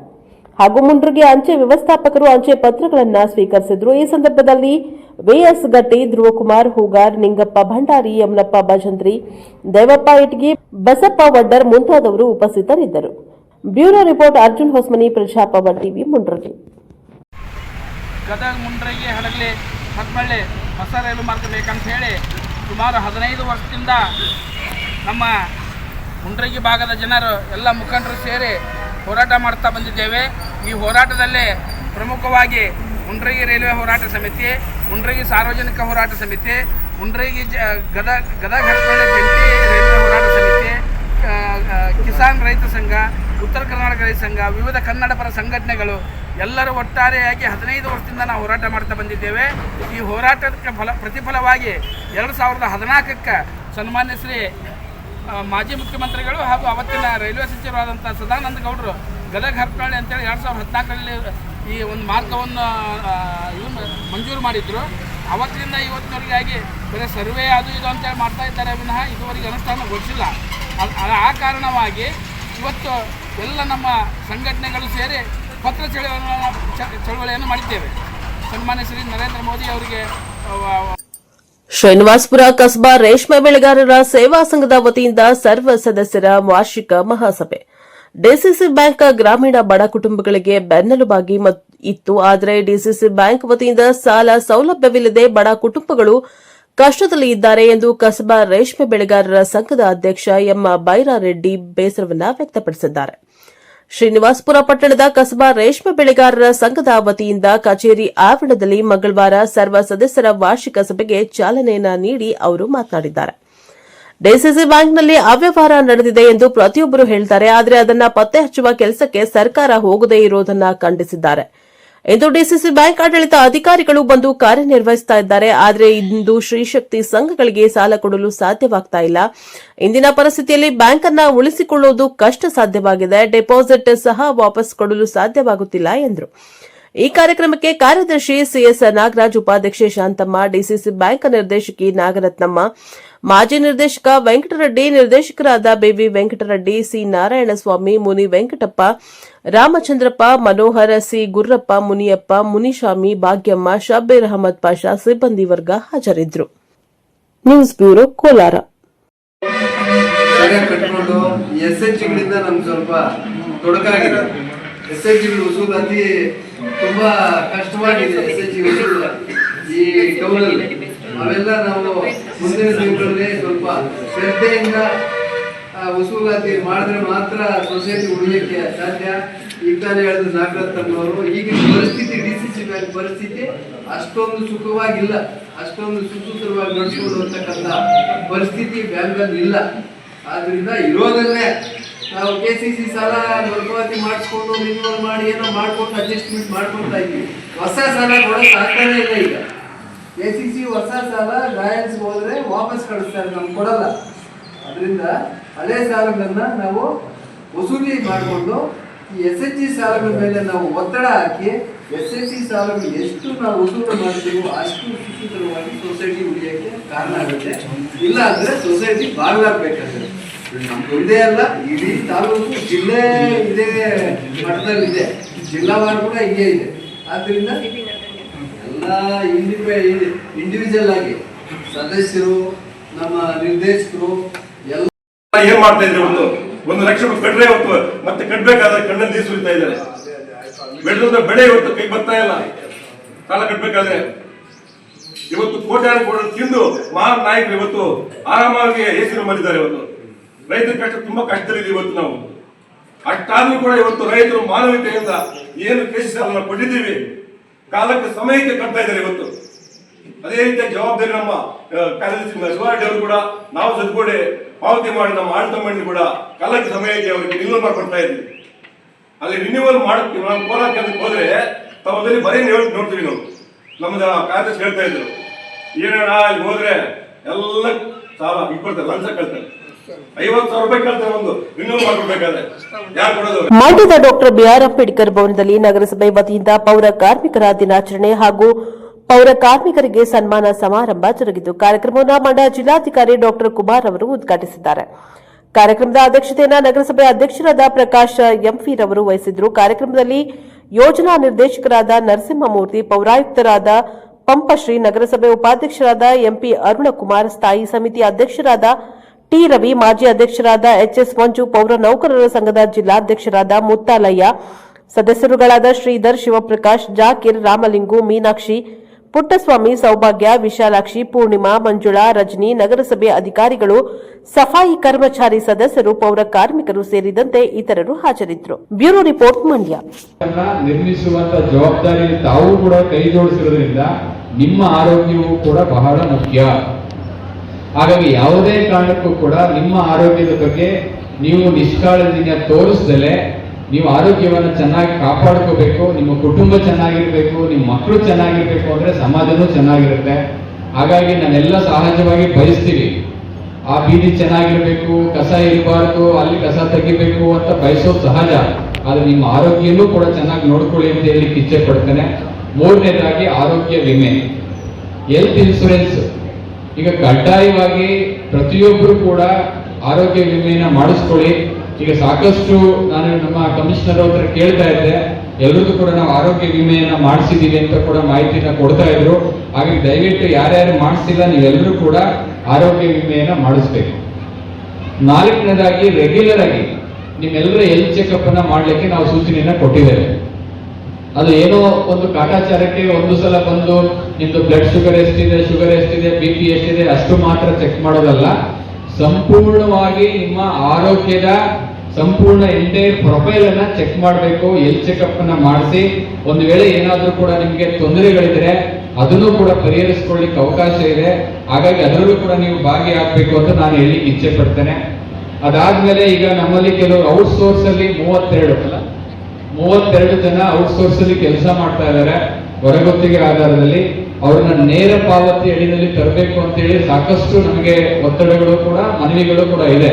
ಹಾಗೂ ಮುಂಡ್ರಗಿ ಅಂಚೆ ವ್ಯವಸ್ಥಾಪಕರು ಅಂಚೆ ಪತ್ರಗಳನ್ನು ಸ್ವೀಕರಿಸಿದ್ರು. ಈ ಸಂದರ್ಭದಲ್ಲಿ ವಿಎಸ್ ಗಟ್ಟಿ, ಧ್ರುವಕುಮಾರ್ ಹೂಗಾರ್, ನಿಂಗಪ್ಪ ಭಂಡಾರಿ, ಯಮನಪ್ಪ ಭಜಂತ್ರಿ, ದೇವಪ್ಪ ಇಟ್ಗಿ, ಬಸಪ್ಪ ವಡ್ಡರ್ ಮುಂತಾದವರು ಉಪಸ್ಥಿತರಿದ್ದರು. Bureau report Arjun Hosmani, Prajapower TV, Mundargi. Gadag Mundargi Hadagali Hatmalli ಹೊಸ ರೈಲು ಮಾರ್ಗ ಬೇಕಂತ ಹೇಳಿ ಸುಮಾರು 15 ವರ್ಷದಿಂದ ನಮ್ಮ ಮುಂಡ್ರಗಿ ಭಾಗದ ಜನರು ಎಲ್ಲ ಮುಖಂಡರು ಸೇರಿ ಹೋರಾಟ ಮಾಡ್ತಾ ಬಂದಿದ್ದೇವೆ. ಈ ಹೋರಾಟದಲ್ಲಿ ಪ್ರಮುಖವಾಗಿ ಮುಂಡ್ರಗಿ ರೈಲ್ವೆ ಹೋರಾಟ ಸಮಿತಿ, ಮುಂಡ್ರಗಿ ಸಾರ್ವಜನಿಕ ಹೋರಾಟ ಸಮಿತಿ, ಮುಂಡ್ರಗಿ ಗದಗ ಹರಪನಹಳ್ಳಿ ಜಂಟಿ ರೈಲ್ವೆ ಹೋರಾಟ ಸಮಿತಿ, ಕಿಸಾನ್ ರೈತ ಸಂಘ, ಉತ್ತರ ಕರ್ನಾಟಕ ರೈತ ಸಂಘ, ವಿವಿಧ ಕನ್ನಡ ಪರ ಸಂಘಟನೆಗಳು ಎಲ್ಲರೂ ಒಟ್ಟಾರೆಯಾಗಿ 15 ವರ್ಷದಿಂದ ನಾವು ಹೋರಾಟ ಮಾಡ್ತಾ ಬಂದಿದ್ದೇವೆ. ಈ ಹೋರಾಟಕ್ಕೆ ಪ್ರತಿಫಲವಾಗಿ 2014ಕ್ಕೆ ಸನ್ಮಾನ್ಯ ಶ್ರೀ ಮಾಜಿ ಮುಖ್ಯಮಂತ್ರಿಗಳು ಹಾಗೂ ಅವತ್ತಿನ ರೈಲ್ವೆ ಸಚಿವರಾದಂಥ ಸದಾನಂದ ಗೌಡರು ಗದಗ ಹರಪನಹಳ್ಳಿ ಅಂತೇಳಿ 2014ರಲ್ಲಿ ಈ ಒಂದು ಮಾರ್ಗವನ್ನು ಮಂಜೂರು ಮಾಡಿದ್ರು. ಅವತ್ತಿನಿಂದ ಇವತ್ತಿನವರೆಗಾಗಿ ಬೇರೆ ಸರ್ವೆ ಅದು ಇದು ಅಂತೇಳಿ ಮಾಡ್ತಾ ಇದ್ದಾರೆ ವಿನಃ ಇದುವರೆಗೆ ಅನುಷ್ಠಾನಗೊಳಿಸಿಲ್ಲ. ಆ ಕಾರಣವಾಗಿ ಇವತ್ತು ಎಲ್ಲ ನಮ್ಮ ಸಂಘಟನೆಗಳು ಸೇರಿ ಪತ್ರ ಚಳವಳಿಯನ್ನು ಮಾಡಿದ್ದೇವೆ. ಸನ್ಮಾನ್ಯ ಶ್ರೀ ನರೇಂದ್ರ ಮೋದಿ ಅವರಿಗೆ ಶ್ರೀನಿವಾಸಪುರ ಕಸ್ಬಾ ರೇಷ್ಮೆ ಬೆಳೆಗಾರರ ಸೇವಾ ಸಂಘದ ವತಿಯಿಂದ ಸರ್ವ ಸದಸ್ಯರ ವಾರ್ಷಿಕ ಮಹಾಸಭೆ. ಡಿಸಿಸಿ ಬ್ಯಾಂಕ್ ಗ್ರಾಮೀಣ ಬಡ ಕುಟುಂಬಗಳಿಗೆ ಬೆನ್ನೆಲುಬಾಗಿ ಇತ್ತು. ಆದರೆ ಡಿಸಿಸಿ ಬ್ಯಾಂಕ್ ವತಿಯಿಂದ ಸಾಲ ಸೌಲಭ್ಯವಿಲ್ಲದೆ ಬಡ ಕುಟುಂಬಗಳು ಕಷ್ಟದಲ್ಲಿ ಇದ್ದಾರೆ ಎಂದು ಕಸ್ಬಾ ರೇಷ್ಮೆ ಬೆಳೆಗಾರರ ಸಂಘದ ಅಧ್ಯಕ್ಷ ಎಂ ಬೈರಾರೆಡ್ಡಿ ಬೇಸರವನ್ನು ವ್ಯಕ್ತಪಡಿಸಿದ್ದಾರೆ. ಶ್ರೀನಿವಾಸಪುರ ಪಟ್ಟಣದ ಕಸ್ಬಾ ರೇಷ್ಮೆ ಬೆಳೆಗಾರರ ಸಂಘದ ವತಿಯಿಂದ ಕಚೇರಿ ಆವರಣದಲ್ಲಿ ಮಂಗಳವಾರ ಸರ್ವ ಸದಸ್ಯರ ವಾರ್ಷಿಕ ಸಭೆಗೆ ಚಾಲನೆಯನ್ನ ನೀಡಿ ಅವರು ಮಾತನಾಡಿದ್ದಾರೆ. ಡಿಸಿಸಿ ಬ್ಯಾಂಕ್ನಲ್ಲಿ ಅವ್ಯವಹಾರ ನಡೆದಿದೆ ಎಂದು ಪ್ರತಿಯೊಬ್ಬರು ಹೇಳ್ತಾರೆ, ಆದರೆ ಅದನ್ನ ಪತ್ತೆ ಹಚ್ಚುವ ಕೆಲಸಕ್ಕೆ ಸರ್ಕಾರ ಹೋಗದೇ ಇರುವುದನ್ನು ಖಂಡಿಸಿದ್ದಾರೆ. ಇಂದು ಡಿಸಿಸಿ ಬ್ಯಾಂಕ್ ಆಡಳಿತ ಅಧಿಕಾರಿಗಳು ಬಂದು ಕಾರ್ಯನಿರ್ವಹಿಸುತ್ತಾ ಇದ್ದಾರೆ. ಆದರೆ ಇಂದು ಶ್ರೀಶಕ್ತಿ ಸಂಘಗಳಿಗೆ ಸಾಲ ಕೊಡಲು ಸಾಧ್ಯವಾಗ್ತಾ ಇಲ್ಲ. ಇಂದಿನ ಪರಿಸ್ಥಿತಿಯಲ್ಲಿ ಬ್ಯಾಂಕ್ ಅನ್ನ ಉಳಿಸಿಕೊಳ್ಳುವುದು ಕಷ್ಟ ಸಾಧ್ಯವಾಗಿದೆ. ಡೆಪಾಸಿಟ್ ಸಹ ವಾಪಸ್ ಕೊಡಲು ಸಾಧ್ಯವಾಗುತ್ತಿಲ್ಲ ಎಂದರು. ಈ ಕಾರ್ಯಕ್ರಮಕ್ಕೆ ಕಾರ್ಯದರ್ಶಿ ಸಿಎಸ್ ನಾಗರಾಜ್, ಉಪಾಧ್ಯಕ್ಷೆ ಶಾಂತಮ್ಮ, ಡಿಸಿಸಿ ಬ್ಯಾಂಕ್ ನಿರ್ದೇಶಕಿ ನಾಗರತ್ನಮ್ಮ, ಮಾಜಿ ನಿರ್ದೇಶಕ ವೆಂಕಟರೆಡ್ಡಿ, ನಿರ್ದೇಶಕರಾದ ಬಿವಿ ವೆಂಕಟರೆಡ್ಡಿ, ಸಿ ನಾರಾಯಣಸ್ವಾಮಿ, ಮುನಿ ವೆಂಕಟಪ್ಪ, ರಾಮಚಂದ್ರಪ್ಪ, ಮನೋಹರ, ಸಿ ಗುರ್ರಪ್ಪ, ಮುನಿಯಪ್ಪ, ಮುನಿಶಾಮಿ, ಭಾಗ್ಯಮ್ಮ, ಶಬ್ಬೀರ್ ಅಹಮದ್ ಪಾಷಾ ಸಿಬ್ಬಂದಿ ವರ್ಗ ಹಾಜರಿದ್ದರು. News bureau, Kolar. ಎಸ್ಎಚ್ಗಳಿಂದ ನಮ್ಗೆ ಸ್ವಲ್ಪ ತೊಡಕಾಗಿದೆ. ಎಸ್ಎಚ್ಗಳು ವಸೂಲಾತಿ ತುಂಬಾ ಕಷ್ಟವಾಗಿದೆ. ಎಸ್ಎಚ್ ವಸೂಲ ಈ ಟೌನಲ್ಲಿ ಅವೆಲ್ಲ ನಾವು ಮುಂದಿನ ದಿನಗಳಲ್ಲಿ ಸ್ವಲ್ಪ ಶ್ರದ್ಧೆಯಿಂದ ವಸೂಲಾತಿ ಮಾಡಿದ್ರೆ ಮಾತ್ರ ಸೊಸೈಟಿ ಉಳಿಯಕ್ಕೆ ಸಾಧ್ಯ. ಈಗ ತಾನೇ ಹೇಳಿದ ನಾಗರತ್ನವರು ಈಗಿನ ಪರಿಸ್ಥಿತಿ, ಡಿಸಿಸಿ ಬ್ಯಾಂಕ್ ಪರಿಸ್ಥಿತಿ ಅಷ್ಟೊಂದು ಸುಖವಾಗಿಲ್ಲ, ಅಷ್ಟೊಂದು ಸುಸೂತ್ರವಾಗಿ ನಡೆಸ್ಕೊಂಡು ಹೋಗ್ತಕ್ಕಂಥ ಪರಿಸ್ಥಿತಿ ಬ್ಯಾಂಕಲ್ಲಿ ಇಲ್ಲ. ಆದ್ರಿಂದ ಇರೋದನ್ನೇ ನಾವು ಕೆಸಿಸಿ ಸಾಲ ಮರುಪಾವತಿ ಮಾಡಿಸ್ಕೊಂಡು ರಿನ್ಯೂವಲ್ ಮಾಡಿ ಏನೋ ಮಾಡ್ಕೊಂಡು ಅಡ್ಜಸ್ಟ್ಮೆಂಟ್ ಮಾಡ್ಕೊತಾ ಇದ್ದೀವಿ. ಹೊಸ ಸಾಲ ಕೊಡೋಕೆ ಆಗ್ತಾನೆ ಇಲ್ಲ. ಈಗ ACC ಹೊಸ ಸಾಲ ರಾಯಲ್ಸ್ ಹೋದ್ರೆ ವಾಪಸ್ ಕಳಿಸ್ತಾರೆ, ನಮ್ಗೆ ಕೊಡಲ್ಲ. ಅದರಿಂದ ಹಳೆ ಸಾಲಗಳನ್ನ ನಾವು ವಸೂಲಿ ಮಾಡಿಕೊಂಡು ಈ SHG ಸಾಲಗಳ ಮೇಲೆ ನಾವು ಒತ್ತಡ ಹಾಕಿ SHG ಸಾಲಗಳು ಎಷ್ಟು ನಾವು ವಸೂಲು ಮಾಡ್ತೀವೋ ಅಷ್ಟು ಸುಸೂತ್ರವಾಗಿ ಸೊಸೈಟಿ ಉಳಿಯೋಕ್ಕೆ ಕಾರಣ ಆಗುತ್ತೆ. ಇಲ್ಲ ಅಂದ್ರೆ ಸೊಸೈಟಿ ಬಾಗ್ಲಾಗಬೇಕಾಗುತ್ತೆ. ನಮ್ದೊಂದೇ ಅಲ್ಲ, ಇಡೀ ತಾಲೂಕು ಜಿಲ್ಲೆ ಇದೇ ಮಟ್ಟದಲ್ಲಿದೆ, ಜಿಲ್ಲಾವಾರು ಕೂಡ ಹಿಂಗೆ ಇದೆ. ಆದ್ರಿಂದ ಎಲ್ಲ ಇಂಡಿವಿಜುವಲ್ ಆಗಿ ಸದಸ್ಯರು, ನಮ್ಮ ನಿರ್ದೇಶಕರು ಎಲ್ಲ ಏನ್ ಮಾಡ್ತಾ ಇದ್ರೆ ಒಂದು ಲಕ್ಷ ಕಟ್ರೆ ಇವತ್ತು ಮತ್ತೆ ಕಟ್ಬೇಕಾದ್ರೆ ಕಣ್ಣಲ್ಲಿ ನೀರು ಸುರಿತಾ ಇದ್ದಾರೆ. ಬೆಳೆದ ಬೆಳೆ ಇವತ್ತು ಕೈ ಬರ್ತಾ ಇಲ್ಲ. ಸಾಲ ಕಟ್ಬೇಕಾದ್ರೆ ಇವತ್ತು ಕೋಟ್ಯಾನು ತಿಂದು ಮಹಾನ್ ನಾಯಕರು ಇವತ್ತು ಆರಾಮಾಗಿ ಹೆಸರು ಮಾಡಿದ್ದಾರೆ. ಇವತ್ತು ರೈತರ ಕಷ್ಟ ತುಂಬಾ ಕಷ್ಟದಲ್ಲಿದೆ. ಇವತ್ತು ನಾವು ಅಷ್ಟಾದ್ರೂ ಕೂಡ ಇವತ್ತು ರೈತರು ಮಾನವೀಯತೆಯಿಂದ ಏನು ಕೇಸಿ ಸಾಲ ಕೊಟ್ಟಿದ್ದೀವಿ ಕಾಲಕ್ಕೆ ಸಮಯಕ್ಕೆ ಕಟ್ತಾ ಇದ್ದಾರೆ. ಇವತ್ತು ಅದೇ ರೀತಿಯ ಜವಾಬ್ದಾರಿ ನಮ್ಮ ಕಾರ್ಯದರ್ಶಿ ಶಿವಾರೆಡ್ಡಿ ಅವರು ಕೂಡ ನಾವು ಜೊತೆಗೂಡಿ ಪಾವತಿ ಮಾಡಿ ನಮ್ಮ ಆಡಳಿತ ಮಂಡಳಿ ಕೂಡ ಕಾಲಕ್ಕೆ ಸಮಯಕ್ಕೆ ಅವರಿಗೆ ರಿನ್ಯೂವಲ್ ಮಾಡ್ಕೊಡ್ತಾ ಇದ್ವಿ. ಅಲ್ಲಿ ರಿನ್ಯೂವಲ್ ಮಾಡಕ್ಕೆ ನಾವು ಕೋಲಾರ ಕೇಂದ್ರಕ್ಕೆ ಹೋದ್ರೆ ತಾವು ಬರೀ ನೋಡ್ತೀವಿ. ನಾವು ನಮ್ದು ಕಾರ್ಯದರ್ಶಿ ಹೇಳ್ತಾ ಇದ್ರು, ಏನಣ್ಣ ಅಲ್ಲಿ ಹೋದ್ರೆ ಎಲ್ಲ ಸಾಲ ಇಟ್ಕೊಳ್ತಾರೆ, ಲಂಚ ಕೇಳ್ತಾರೆ, 50,000 ರೂಪಾಯಿ ಕೇಳ್ತಾರೆ ಒಂದು ರಿನ್ಯೂವಲ್ ಮಾಡ್ಕೊಡ್ಬೇಕಾದ್ರೆ. ಯಾರು ಕೊಡೋದು? ಮಂಡ್ಯದ ಡಾಕ್ಟರ್ ಬಿಆರ್ ಅಂಬೇಡ್ಕರ್ ಭವನದಲ್ಲಿ ನಗರಸಭೆ ವತಿಯಿಂದ ಪೌರ ಕಾರ್ಮಿಕರ ದಿನಾಚರಣೆ ಹಾಗೂ ಪೌರ ಕಾರ್ಮಿಕರಿಗೆ ಸನ್ಮಾನ ಸಮಾರಂಭ ಜರುಗಿತು. ಕಾರ್ಯಕ್ರಮವನ್ನು ಮಂಡ್ಯ ಜಿಲ್ಲಾಧಿಕಾರಿ ಡಾಕ್ಟರ್ ಕುಮಾರ್ ಅವರು ಉದ್ಘಾಟಿಸಿದ್ದಾರೆ. ಕಾರ್ಯಕ್ರಮದ ಅಧ್ಯಕ್ಷತೆಯನ್ನು ನಗರಸಭೆ ಅಧ್ಯಕ್ಷರಾದ ಪ್ರಕಾಶ್ ಎಂಪಿ ರವರು ವಹಿಸಿದ್ರು. ಕಾರ್ಯಕ್ರಮದಲ್ಲಿ ಯೋಜನಾ ನಿರ್ದೇಶಕರಾದ ನರಸಿಂಹಮೂರ್ತಿ, ಪೌರಾಯುಕ್ತರಾದ ಪಂಪಶ್ರೀ, ನಗರಸಭೆ ಉಪಾಧ್ಯಕ್ಷರಾದ ಎಂಪಿ ಅರುಣಕುಮಾರ್, ಸ್ಥಾಯಿ ಸಮಿತಿ ಅಧ್ಯಕ್ಷರಾದ ಟಿ ರವಿ, ಮಾಜಿ ಅಧ್ಯಕ್ಷರಾದ ಎಚ್ಎಸ್ ಮಂಜು, ಪೌರ ನೌಕರರ ಸಂಘದ ಜಿಲ್ಲಾಧ್ಯಕ್ಷರಾದ ಮುತ್ತಾಲಯ್ಯ, ಸದಸ್ಯರುಗಳಾದ ಶ್ರೀಧರ್, ಶಿವಪ್ರಕಾಶ್, ಜಾಕೀರ್, ರಾಮಲಿಂಗು, ಮೀನಾಕ್ಷಿ, ಪುಟ್ಟಸ್ವಾಮಿ, ಸೌಭಾಗ್ಯ, ವಿಶಾಲಾಕ್ಷಿ, ಪೂರ್ಣಿಮಾ, ಮಂಜುಳಾ, ರಜನಿ, ನಗರಸಭೆ ಅಧಿಕಾರಿಗಳು, ಸಫಾಯಿ ಕರ್ಮಚಾರಿ ಸದಸ್ಯರು, ಪೌರ ಕಾರ್ಮಿಕರು ಸೇರಿದಂತೆ ಇತರರು ಹಾಜರಿದ್ದರು. Bureau report, Mandya. ನಿರ್ಮಿಸುವಂತ ಜವಾಬ್ದಾರಿ ತಾವು ಕೂಡ ಕೈ ಜೋಡಿಸಿರೋದ್ರಿಂದ ನಿಮ್ಮ ಆರೋಗ್ಯವು ಕೂಡ ಬಹಳ ಮುಖ್ಯ. ಹಾಗಾಗಿ ಯಾವುದೇ ಕಾರಣಕ್ಕೂ ಕೂಡ ನಿಮ್ಮ ಆರೋಗ್ಯದ ಬಗ್ಗೆ ನೀವು ನಿಷ್ಕಾಳಜಿನ ತೋರಿಸದಲೆ ನೀವು ಆರೋಗ್ಯವನ್ನು ಚೆನ್ನಾಗಿ ಕಾಪಾಡ್ಕೋಬೇಕು. ನಿಮ್ಮ ಕುಟುಂಬ ಚೆನ್ನಾಗಿರ್ಬೇಕು, ನಿಮ್ಮ ಮಕ್ಕಳು ಚೆನ್ನಾಗಿರ್ಬೇಕು ಅಂದ್ರೆ ಸಮಾಜನೂ ಚೆನ್ನಾಗಿರುತ್ತೆ. ಹಾಗಾಗಿ ನಾವೆಲ್ಲ ಸಹಜವಾಗಿ ಬಯಸ್ತೀವಿ, ಆ ಬೀದಿ ಚೆನ್ನಾಗಿರ್ಬೇಕು, ಕಸ ಇರಬಾರ್ದು, ಅಲ್ಲಿ ಕಸ ತೆಗಿಬೇಕು ಅಂತ ಬಯಸೋದು ಸಹಜ. ಆದ್ರೆ ನಿಮ್ಮ ಆರೋಗ್ಯನೂ ಕೂಡ ಚೆನ್ನಾಗಿ ನೋಡ್ಕೊಳ್ಳಿ ಅಂತ ಹೇಳಿ ಇಚ್ಛೆ ಪಡ್ತೇನೆ. ಮೂರನೇದಾಗಿ ಆರೋಗ್ಯ ವಿಮೆ, ಹೆಲ್ತ್ ಇನ್ಶೂರೆನ್ಸ್. ಈಗ ಕಡ್ಡಾಯವಾಗಿ ಪ್ರತಿಯೊಬ್ಬರು ಕೂಡ ಆರೋಗ್ಯ ವಿಮೆಯನ್ನ ಮಾಡಿಸ್ಕೊಳ್ಳಿ. ಈಗ ಸಾಕಷ್ಟು ನಾನು ನಮ್ಮ ಕಮಿಷನರ್ ಹತ್ರ ಕೇಳ್ತಾ ಇದ್ದೆ, ಎಲ್ಲರಿಗೂ ಕೂಡ ನಾವು ಆರೋಗ್ಯ ವಿಮೆಯನ್ನ ಮಾಡಿಸಿದೀವಿ ಅಂತ ಕೂಡ ಮಾಹಿತಿನ ಕೊಡ್ತಾ ಇದ್ರು. ಹಾಗಾಗಿ ದಯವಿಟ್ಟು ಯಾರ್ಯಾರು ಮಾಡಿಸಿಲ್ಲ ನೀವೆಲ್ಲರೂ ಕೂಡ ಆರೋಗ್ಯ ವಿಮೆಯನ್ನ ಮಾಡಿಸ್ಬೇಕು. ನಾಲ್ಕನೇದಾಗಿ ರೆಗ್ಯುಲರ್ ಆಗಿ ನಿಮ್ಮೆಲ್ಲರ ಹೆಲ್ತ್ ಚೆಕಪ್ ಅನ್ನ ಮಾಡ್ಲಿಕ್ಕೆ ನಾವು ಸೂಚನೆಯನ್ನ ಕೊಟ್ಟಿದ್ದೇವೆ. ಅದು ಏನೋ ಒಂದು ಕಾಟಾಚಾರಕ್ಕೆ ಒಂದು ಸಲ ಬಂದು ನಿಮ್ದು ಬ್ಲಡ್ ಶುಗರ್ ಎಷ್ಟಿದೆ, BP ಎಷ್ಟಿದೆ ಅಷ್ಟು ಮಾತ್ರ ಚೆಕ್ ಮಾಡೋದಲ್ಲ, ಸಂಪೂರ್ಣವಾಗಿ ನಿಮ್ಮ ಆರೋಗ್ಯದ ಸಂಪೂರ್ಣ ಎಂಟೈರ್ ಪ್ರೊಫೈಲ್ ಅನ್ನ ಚೆಕ್ ಮಾಡಬೇಕು. ಹೆಲ್ತ್ ಚೆಕಪ್ ಅನ್ನ ಮಾಡಿಸಿ ಒಂದು ವೇಳೆ ಏನಾದ್ರೂ ಕೂಡ ನಿಮ್ಗೆ ತೊಂದರೆಗಳಿದ್ರೆ ಅದನ್ನು ಕೂಡ ಪರಿಹರಿಸಿಕೊಳ್ಳಿಕ್ಕೆ ಅವಕಾಶ ಇದೆ. ಹಾಗಾಗಿ ಅದರಲ್ಲೂ ಕೂಡ ನೀವು ಭಾಗಿಯಾಗಬೇಕು ಅಂತ ನಾನು ಹೇಳಲಿಕ್ಕೆ ಇಚ್ಛೆ ಪಡ್ತೇನೆ. ಅದಾದ್ಮೇಲೆ ಈಗ ನಮ್ಮಲ್ಲಿ ಕೆಲವರು ಔಟ್ಸೋರ್ಸ್ ಅಲ್ಲಿ 32 ಜನ ಔಟ್ಸೋರ್ಸ್ ಅಲ್ಲಿ ಕೆಲಸ ಮಾಡ್ತಾ ಇದ್ದಾರೆ ಹೊರಗುತ್ತಿಗೆ ಆಧಾರದಲ್ಲಿ. ಅವ್ರನ್ನ ನೇರ ಪಾವತಿ ಅಡಿಯಲ್ಲಿ ತರಬೇಕು ಅಂತ ಹೇಳಿ ಸಾಕಷ್ಟು ನಮಗೆ ಒತ್ತಡಗಳು ಕೂಡ ಮನವಿಗಳು ಕೂಡ ಇದೆ.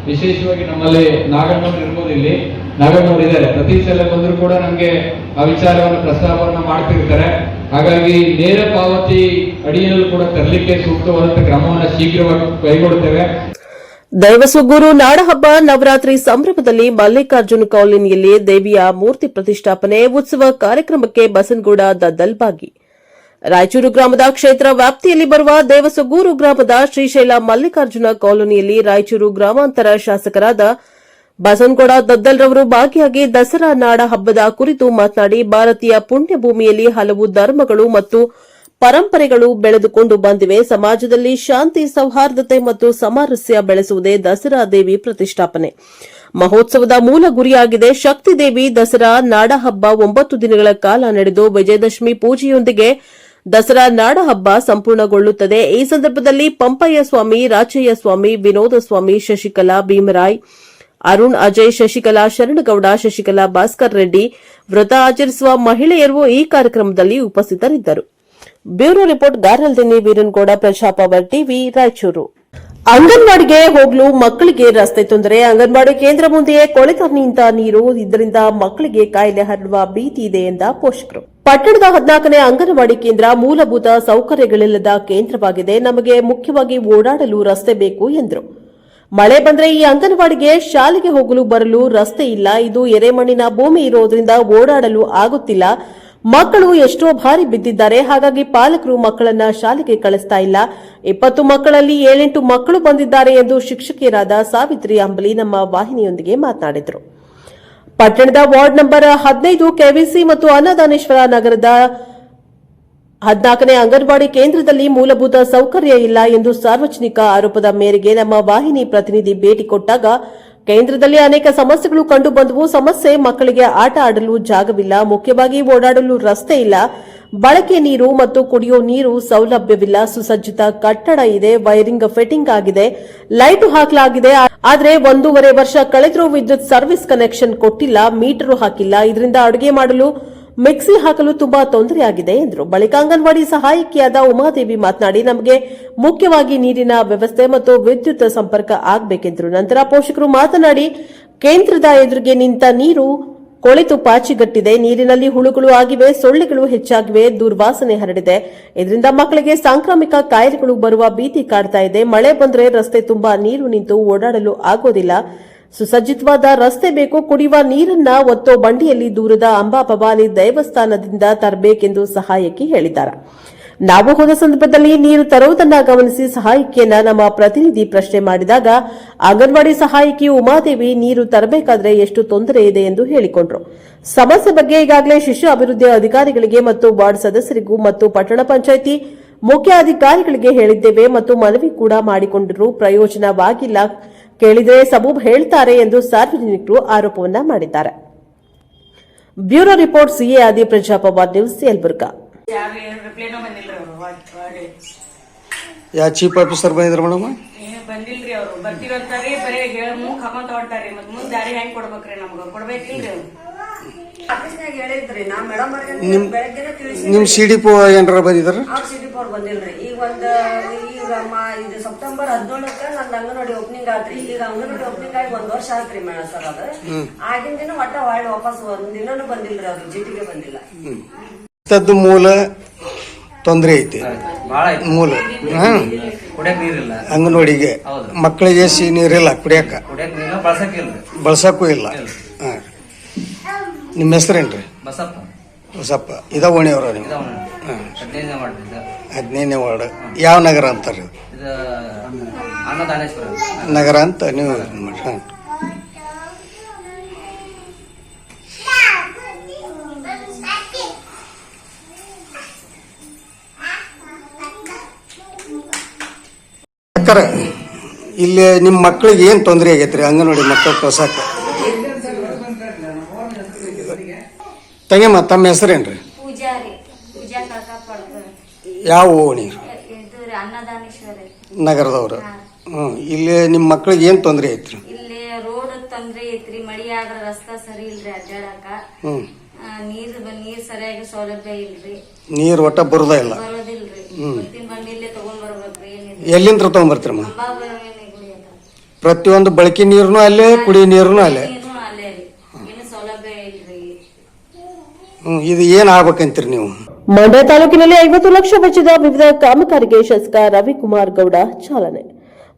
ವಿಶೇಷವಾಗಿ ನಮ್ಮಲ್ಲಿ ನಾಗಣ್ಣವ್ರು ಇರ್ಬೋದು, ಇಲ್ಲಿ ನಾಗಣ್ಣವ್ರು ಇದ್ದಾರೆ, ಪ್ರತಿ ಸಲ ಬಂದ್ರು ಕೂಡ ನಮ್ಗೆ ಆ ವಿಚಾರವನ್ನು ಪ್ರಸ್ತಾಪವನ್ನು ಮಾಡ್ತಿರ್ತಾರೆ. ಹಾಗಾಗಿ ನೇರ ಪಾವತಿ ಅಡಿಯಲ್ಲಿ ಕೂಡ ತರಲಿಕ್ಕೆ ಸೂಕ್ತವಾದಂತ ಕ್ರಮವನ್ನು ಶೀಘ್ರವಾಗಿ ಕೈಗೊಳ್ಳುತ್ತೇವೆ. ದೈವಸುಗೂರು ನಾಡಹಬ್ಬ ನವರಾತ್ರಿ ಸಂಭ್ರಮದಲ್ಲಿ ಮಲ್ಲಿಕಾರ್ಜುನ ಕಾಲೋನಿಯಲ್ಲಿ ದೇವಿಯ ಮೂರ್ತಿ ಪ್ರತಿಷ್ಠಾಪನೆ ಉತ್ಸವ ಕಾರ್ಯಕ್ರಮಕ್ಕೆ ಬಸನಗೌಡ ದದ್ದಲ್ ಭಾಗಿ. ರಾಯಚೂರು ಗ್ರಾಮದ ಕ್ಷೇತ್ರ ವ್ಯಾಪ್ತಿಯಲ್ಲಿ ಬರುವ ದೇವಸುಗೂರು ಗ್ರಾಮದ ಶ್ರೀಶೈಲ ಮಲ್ಲಿಕಾರ್ಜುನ ಕಾಲೋನಿಯಲ್ಲಿ ರಾಯಚೂರು ಗ್ರಾಮಾಂತರ ಶಾಸಕರಾದ ಬಸನಗೌಡ ದದ್ದಲ್ ರವರು ಭಾಗಿಯಾಗಿ ದಸರಾ ನಾಡ ಹಬ್ಬದ ಕುರಿತು ಮಾತನಾಡಿ, ಭಾರತೀಯ ಪುಣ್ಯಭೂಮಿಯಲ್ಲಿ ಹಲವು ಧರ್ಮಗಳು ಮತ್ತು ಪರಂಪರೆಗಳು ಬೆಳೆದುಕೊಂಡು ಬಂದಿವೆ. ಸಮಾಜದಲ್ಲಿ ಶಾಂತಿ, ಸೌಹಾರ್ದತೆ ಮತ್ತು ಸಾಮರಸ್ಯ ಬೆಳೆಸುವುದೇ ದಸರಾ ದೇವಿ ಪ್ರತಿಷ್ಠಾಪನೆ ಮಹೋತ್ಸವದ ಮೂಲ ಗುರಿಯಾಗಿದೆ. ಶಕ್ತಿ ದೇವಿ ದಸರಾ ನಾಡಹಬ್ಬ 9 ದಿನಗಳ ಕಾಲ ನಡೆದು ವಿಜಯದಶಮಿ ಪೂಜೆಯೊಂದಿಗೆ ದಸರಾ ನಾಡಹಬ್ಬ ಸಂಪೂರ್ಣಗೊಳ್ಳುತ್ತದೆ. ಈ ಸಂದರ್ಭದಲ್ಲಿ ಪಂಪಯ್ಯ ಸ್ವಾಮಿ, ರಾಚಯ್ಯ ಸ್ವಾಮಿ, ವಿನೋದ ಸ್ವಾಮಿ, ಶಶಿಕಲಾ ಭೀಮರಾಯ್, ಅರುಣ್, ಅಜಯ್, ಶಶಿಕಲಾ ಶರಣಗೌಡ, ಶಶಿಕಲಾ ಭಾಸ್ಕರ್ ರೆಡ್ಡಿ, ವ್ರತ ಆಚರಿಸುವ ಮಹಿಳೆಯರು ಈ ಕಾರ್ಯಕ್ರಮದಲ್ಲಿ ಉಪಸ್ಥಿತರಿದ್ದರು. ಬ್ಯೂರೋ ರಿಪೋರ್ಟ್ ಗಾರಲ್ದಿನಿ ವೀರನ್ಗೌಡ, ಪ್ರಜಾಪವರ್ ಟಿವಿ, ರಾಯಚೂರು. ಅಂಗನವಾಡಿಗೆ ಹೋಗಲು ಮಕ್ಕಳಿಗೆ ರಸ್ತೆ ತೊಂದರೆ. ಅಂಗನವಾಡಿ ಕೇಂದ್ರ ಮುಂದೆಯೇ ಕೊಳೆತ ನಿಂತ ನೀರು. ಇದರಿಂದ ಮಕ್ಕಳಿಗೆ ಕಾಯಿಲೆ ಹರಡುವ ಭೀತಿ ಇದೆ ಎಂದ ಪೋಷಕರು. ಪಟ್ಟಣದ 14ನೇ ಅಂಗನವಾಡಿ ಕೇಂದ್ರ ಮೂಲಭೂತ ಸೌಕರ್ಯಗಳಿಲ್ಲದ ಕೇಂದ್ರವಾಗಿದೆ. ನಮಗೆ ಮುಖ್ಯವಾಗಿ ಓಡಾಡಲು ರಸ್ತೆ ಬೇಕು ಎಂದರು. ಮಳೆ ಬಂದರೆ ಈ ಅಂಗನವಾಡಿಗೆ ಶಾಲೆಗೆ ಹೋಗಲು ಬರಲು ರಸ್ತೆ ಇಲ್ಲ. ಇದು ಎರೆಮಣ್ಣಿನ ಭೂಮಿ ಇರೋದ್ರಿಂದ ಓಡಾಡಲು ಆಗುತ್ತಿಲ್ಲ. ಮಕ್ಕಳು ಎಷ್ಟೋ ಬಾರಿ ಬಿದ್ದಿದ್ದಾರೆ. ಹಾಗಾಗಿ ಪಾಲಕರು ಮಕ್ಕಳನ್ನ ಶಾಲೆಗೆ ಕಳಿಸ್ತಾ ಇಲ್ಲ. 20 ಮಕ್ಕಳಲ್ಲಿ 7-8 ಮಕ್ಕಳು ಬಂದಿದ್ದಾರೆ ಎಂದು ಶಿಕ್ಷಕಿಯರಾದ ಸಾವಿತ್ರಿ ಅಂಬಲಿ ನಮ್ಮ ವಾಹಿನಿಯೊಂದಿಗೆ ಮಾತನಾಡಿದರು. ಪಟ್ಟಣದ ವಾರ್ಡ್ ನಂಬರ್ 15 ಕೆವಿಸಿ ಮತ್ತು ಅನ್ನದಾನೇಶ್ವರ ನಗರದ 14ನೇ ಅಂಗನವಾಡಿ ಕೇಂದ್ರದಲ್ಲಿ ಮೂಲಭೂತ ಸೌಕರ್ಯ ಇಲ್ಲ ಎಂದು ಸಾರ್ವಜನಿಕ ಆರೋಪದ ಮೇರೆಗೆ ನಮ್ಮ ವಾಹಿನಿ ಪ್ರತಿನಿಧಿ ಭೇಟಿ ಕೊಟ್ಟಾಗ ಕೇಂದ್ರದಲ್ಲಿ ಅನೇಕ ಸಮಸ್ಯೆಗಳು ಕಂಡು ಬಂದವು. ಸಮಸ್ಯೆ ಮಕ್ಕಳಿಗೆ ಆಟ ಆಡಲು ಜಾಗವಿಲ್ಲ, ಮುಖ್ಯವಾಗಿ ಓಡಾಡಲು ರಸ್ತೆ ಇಲ್ಲ, ಬಳಕೆ ನೀರು ಮತ್ತು ಕುಡಿಯೋ ನೀರು ಸೌಲಭ್ಯವಿಲ್ಲ, ಸುಸಜ್ಜಿತ ಕಟ್ಟಡ ಇದೆ, ವೈರಿಂಗ್ ಫಿಟ್ಟಿಂಗ್ ಆಗಿದೆ, ಲೈಟ್ ಹಾಕಲಾಗಿದೆ. ಆದರೆ 1.5 ವರ್ಷ ಕಳೆದರೂ ವಿದ್ಯುತ್ ಸರ್ವಿಸ್ ಕನೆಕ್ಷನ್ ಕೊಟ್ಟಿಲ್ಲ, ಮೀಟರ್ ಹಾಕಿಲ್ಲ. ಇದರಿಂದ ಅಡುಗೆ ಮಾಡಲು ಮಿಕ್ಸಿ ಹಾಕಲು ತುಂಬಾ ತೊಂದರೆಯಾಗಿದೆ ಎಂದರು. ಬಳಿಕ ಅಂಗನವಾಡಿ ಸಹಾಯಕಿಯಾದ ಉಮಾದೇವಿ ಮಾತನಾಡಿ, ನಮಗೆ ಮುಖ್ಯವಾಗಿ ನೀರಿನ ವ್ಯವಸ್ಥೆ ಮತ್ತು ವಿದ್ಯುತ್ ಸಂಪರ್ಕ ಆಗಬೇಕೆಂದರು. ನಂತರ ಪೋಷಕರು ಮಾತನಾಡಿ, ಕೇಂದ್ರದ ಎದುರಿಗೆ ನಿಂತ ನೀರು ಕೊಳೆತು ಪಾಚಿಗಟ್ಟಿದೆ, ನೀರಿನಲ್ಲಿ ಹುಳುಗಳು ಆಗಿವೆ, ಸೊಳ್ಳೆಗಳು ಹೆಚ್ಚಾಗಿವೆ, ದುರ್ವಾಸನೆ ಹರಡಿದೆ. ಇದರಿಂದ ಮಕ್ಕಳಿಗೆ ಸಾಂಕ್ರಾಮಿಕ ಕಾಯಿಲೆಗಳು ಬರುವ ಭೀತಿ ಕಾಡ್ತಾ ಇದೆ. ಮಳೆ ಬಂದರೆ ರಸ್ತೆ ತುಂಬಾ ನೀರು ನಿಂತು ಓಡಾಡಲು ಆಗೋದಿಲ್ಲ. ಸುಸಜ್ಜಿತವಾದ ರಸ್ತೆ ಬೇಕು. ಕುಡಿಯುವ ನೀರನ್ನ ಒತ್ತೋ ಬಂಡಿಯಲ್ಲಿ ದೂರದ ಅಂಬಾ ಭವಾನಿ ದೇವಸ್ಥಾನದಿಂದ ತರಬೇಕೆಂದು ಸಹಾಯಕಿ ಹೇಳಿದ್ದಾರೆ. ನಾವು ಹೋದ ಸಂದರ್ಭದಲ್ಲಿ ನೀರು ತರುವುದನ್ನ ಗಮನಿಸಿ ಸಹಾಯಕಿಯನ್ನ ನಮ್ಮ ಪ್ರತಿನಿಧಿ ಪ್ರಶ್ನೆ ಮಾಡಿದಾಗ ಅಂಗನವಾಡಿ ಸಹಾಯಕಿ ಉಮಾದೇವಿ ನೀರು ತರಬೇಕಾದ್ರೆ ಎಷ್ಟು ತೊಂದರೆ ಇದೆ ಎಂದು ಹೇಳಿಕೊಂಡರು. ಸಮಸ್ಯೆ ಬಗ್ಗೆ ಈಗಾಗಲೇ ಶಿಶು ಅಭಿವೃದ್ಧಿ ಅಧಿಕಾರಿಗಳಿಗೆ ಮತ್ತು ವಾರ್ಡ್ ಸದಸ್ಯರಿಗೂ ಮತ್ತು ಪಟ್ಟಣ ಪಂಚಾಯಿತಿ ಮುಖ್ಯ ಅಧಿಕಾರಿಗಳಿಗೆ ಹೇಳಿದ್ದೇವೆ ಮತ್ತು ಮನವಿ ಕೂಡ ಮಾಡಿಕೊಂಡರೂ ಪ್ರಯೋಜನವಾಗಿಲ್ಲ. ಕೇಳಿದರೆ ಸಬೂಬ್ ಹೇಳ್ತಾರೆ ಎಂದು ಸಾರ್ವಜನಿಕರು ಆರೋಪವನ್ನ ಮಾಡಿದ್ದಾರೆ. ಬ್ಯೂರೋ ರಿಪೋರ್ಟ್ ಸಿಎ ಆದಿ, ಪ್ರಜಾಪವರ್ ನ್ಯೂಸ್, ಯಲಬುರ್ಗಾ. ಯಾವ ಚೀಫ್ ಆಫೀಸರ್ ಬಂದಿದ್ರು ಮೇಡಮ್? ಬಂದಿಲ್ರಿ ಅವ್ರು. ಬರ್ತೀವಂತಾರಿ, ಬರೀ ಮೂಗ್ ಹಾಕೊಂತ ಹೊಂಟಾರಿ. ಮತ್ ಮುಂದ್ ದಾರಿ ಹೆಂಗ್ ಕೊಡ್ಬೇಕ್ರಿ? ನಮ್ಗ ಕೊಡ್ಬೇಕಿಲ್ರಿ ಅವ್ರು. ಆಫೀಸ್ನಾಗ ಹೇಳಿದ್ರಿ ನಾ ಮೇಡಮ್ ಬೆಳಗ್ಗೆ ತಿಳಿಸಿ. ನಿಮ್ ಸಿಡಿಪೋ ಏನಾರ ಬಂದಿದ್ರ? ಅವ್ರ ಸಿಡಿಪೋ ಅವ್ರು ಬಂದಿಲ್ರಿ. ಈಗ ಇದು ಸೆಪ್ಟೆಂಬರ್ 17ಕ್ಕೆ ನಂದು ಅಂಗನವಾಡಿ ಓಪನಿಂಗ್ ಆತ್ರಿ. ಈಗ ಅಂಗನವಾಡಿ ಓಪನಿಂಗ್ ಆಗಿ 1 ವರ್ಷ ಆತ್ರಿ ಮೇಡಮ್ ಸರ್. ಅದು ಆಗಿನ ದಿನ ಒಟ್ಟ ಹೊಳ್ಳಿ ವಾಪಸ್ ಒಂದಿನೂ ಬಂದಿಲ್ರಿ. ಅವ್ರು ಜಿಟಿಗೆ ಬಂದಿಲ್ಲ. ಇಂಥದ್ದು ಮೂಲ ತೊಂದರೆ ಐತಿ. ಮೂಲ ಅಂಗನವಾಡಿಗೆ ಮಕ್ಕಳಿಗೆ ನೀರಿಲ್ಲ, ಕುಡಿಯಕ ಬಳಸಕ್ಕೂ ಇಲ್ಲ. ನಿಮ್ಮ ಹೆಸರೇನ್ರಿ? ಬಸಪ್ಪ. ಇದ ಓಣಿಯವ್ರ ನೀವು? 15ನೇ ವಾರ್ಡ್. ಯಾವ ನಗರ ಅಂತಾರ? ನಗರ ಅಂತ ನೀವು ಮಾಡ್ರಿ. ಇಲ್ಲಿ ನಿಮ್ಮ ಮಕ್ಕಳಿಗೆ ಏನ್ ತೊಂದರೆ ಆಗೈತ್ರಿ ಅಂಗನವಾಡಿ ಮಕ್ಕಳು ಕಳ್ಸಾಕ? ತಂಗಮ್ಮ, ತಮ್ಮ ಹೆಸರೇನ್ರಿ? ಯಾವ ಓಣಿ? ನಗರದವ್ರು. ಇಲ್ಲಿ ನಿಮ್ಮ ಮಕ್ಕಳಿಗೆ ಏನ್ ತೊಂದರೆ ಐತ್ರಿ? ಇಲ್ಲಿ ರೋಡ್ ತೊಂದ್ರೆ ಐತ್ರಿ. ಮಳಿ ಆದ್ರ ರಸ್ತಾ ಸರಿ ಇಲ್ರಿ ಅಡ್ಡಾಡಕ. ನೀರ್ ಸರಿಯಾಗಿ ಸೌಲಭ್ಯ ಇಲ್ರಿ. ನೀರ್ ಒಟ್ಟ ಬರೋದ ಇಲ್ಲ. ಬರೋದಿಲ್ರಿ. ಬಂಡಿಲ್ಲೇ ತಗೊಂಡ್ ಬರ್ಬೇಕ್ರಿ. ಎಲ್ಲಿಂದ ತಗೊಂಡ್ಬರ್ತೀರಮ್ಮ? ಪ್ರತಿಯೊಂದು ಬಳಕೆ ನೀರ್ನು ಅಲ್ಲೇ, ಕುಡಿ ನೀರ್ನು ಅಲ್ಲೇ. ಏನು ಸೌಲಭ್ಯ ಇಲ್ರಿ. ಇದು ಏನ್ ಆಗ್ಬೇಕಂತೀರಿ ನೀವು? ಮಂಡ್ಯ ತಾಲೂಕಿನಲ್ಲಿ 50 ಲಕ್ಷ ವೆಚ್ಚದ ವಿವಿಧ ಕಾಮಗಾರಿಗೆ ಶಾಸಕ ರವಿಕುಮಾರ್ ಗೌಡ ಚಾಲನೆ.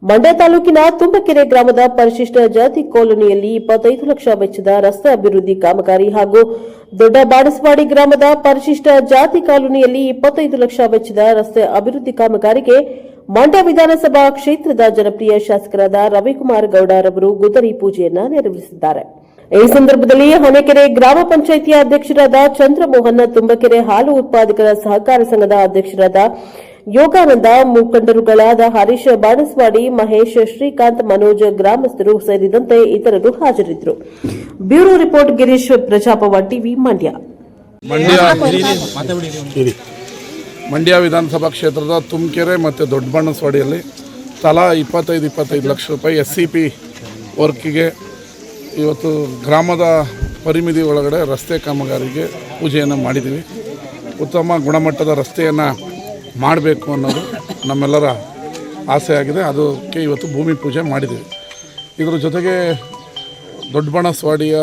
ಮಂಡ್ಯ ತಾಲೂಕಿನ ತುಂಬಕೆರೆ ಗ್ರಾಮದ ಪರಿಶಿಷ್ಟ ಜಾತಿ ಕಾಲೋನಿಯಲ್ಲಿ 25 ಲಕ್ಷ ವೆಚ್ಚದ ರಸ್ತೆ ಅಭಿವೃದ್ಧಿ ಕಾಮಗಾರಿ ಹಾಗೂ ದೊಡ್ಡ ಬಾಡಸವಾಡಿ ಗ್ರಾಮದ ಪರಿಶಿಷ್ಟ ಜಾತಿ ಕಾಲೋನಿಯಲ್ಲಿ 25 ಲಕ್ಷ ವೆಚ್ಚದ ರಸ್ತೆ ಅಭಿವೃದ್ಧಿ ಕಾಮಗಾರಿಗೆ ಮಂಡ್ಯ ವಿಧಾನಸಭಾ ಕ್ಷೇತ್ರದ ಜನಪ್ರಿಯ ಶಾಸಕರಾದ ರವಿಕುಮಾರ್ ಗೌಡರವರು ಗುದ್ದಲಿ ಪೂಜೆಯನ್ನ ನೆರವೇರಿಸಿದ್ದಾರೆ. ಈ ಸಂದರ್ಭದಲ್ಲಿ ಹೊನೆಕೆರೆ ಗ್ರಾಮ ಪಂಚಾಯಿತಿಯ ಅಧ್ಯಕ್ಷರಾದ ಚಂದ್ರಮೋಹನ್, ತುಂಬಕೆರೆ ಹಾಲು ಉತ್ಪಾದಕರ ಸಹಕಾರ ಸಂಘದ ಅಧ್ಯಕ್ಷರಾದ ಯೋಗಾನಂದ, ಮುಖಂಡರುಗಳಾದ ಹರೀಶ್ ಬಾಣಸ್ವಾಡಿ, ಮಹೇಶ್, ಶ್ರೀಕಾಂತ್, ಮನೋಜ್, ಗ್ರಾಮಸ್ಥರು ಸೇರಿದಂತೆ ಇತರರು ಹಾಜರಿದ್ದರು. Bureau report Girish, Prajapower TV, Mandya. Mandya ವಿಧಾನಸಭಾ ಕ್ಷೇತ್ರದ ತುಮಕೆರೆ ಮತ್ತು ದೊಡ್ಡಬಣ್ಣಸ್ವಾಡಿಯಲ್ಲಿ ತಲಾ 25 ಲಕ್ಷ ರೂಪಾಯಿ SCP ವರ್ಕಿಗೆ ಇವತ್ತು ಗ್ರಾಮದ ಪರಿಮಿತಿ ಒಳಗಡೆ ರಸ್ತೆ ಕಾಮಗಾರಿಗೆ ಪೂಜೆಯನ್ನು ಮಾಡಿದ್ದೀವಿ. ಉತ್ತಮ ಗುಣಮಟ್ಟದ ರಸ್ತೆಯನ್ನು ಮಾಡಬೇಕು ಅನ್ನೋದು ನಮ್ಮೆಲ್ಲರ ಆಸೆ ಆಗಿದೆ. ಅದಕ್ಕೆ ಇವತ್ತು ಭೂಮಿ ಪೂಜೆ ಮಾಡಿದ್ದೀವಿ. ಇದರ ಜೊತೆಗೆ ದೊಡ್ಡಬಣಸ್ವಾಡಿಯ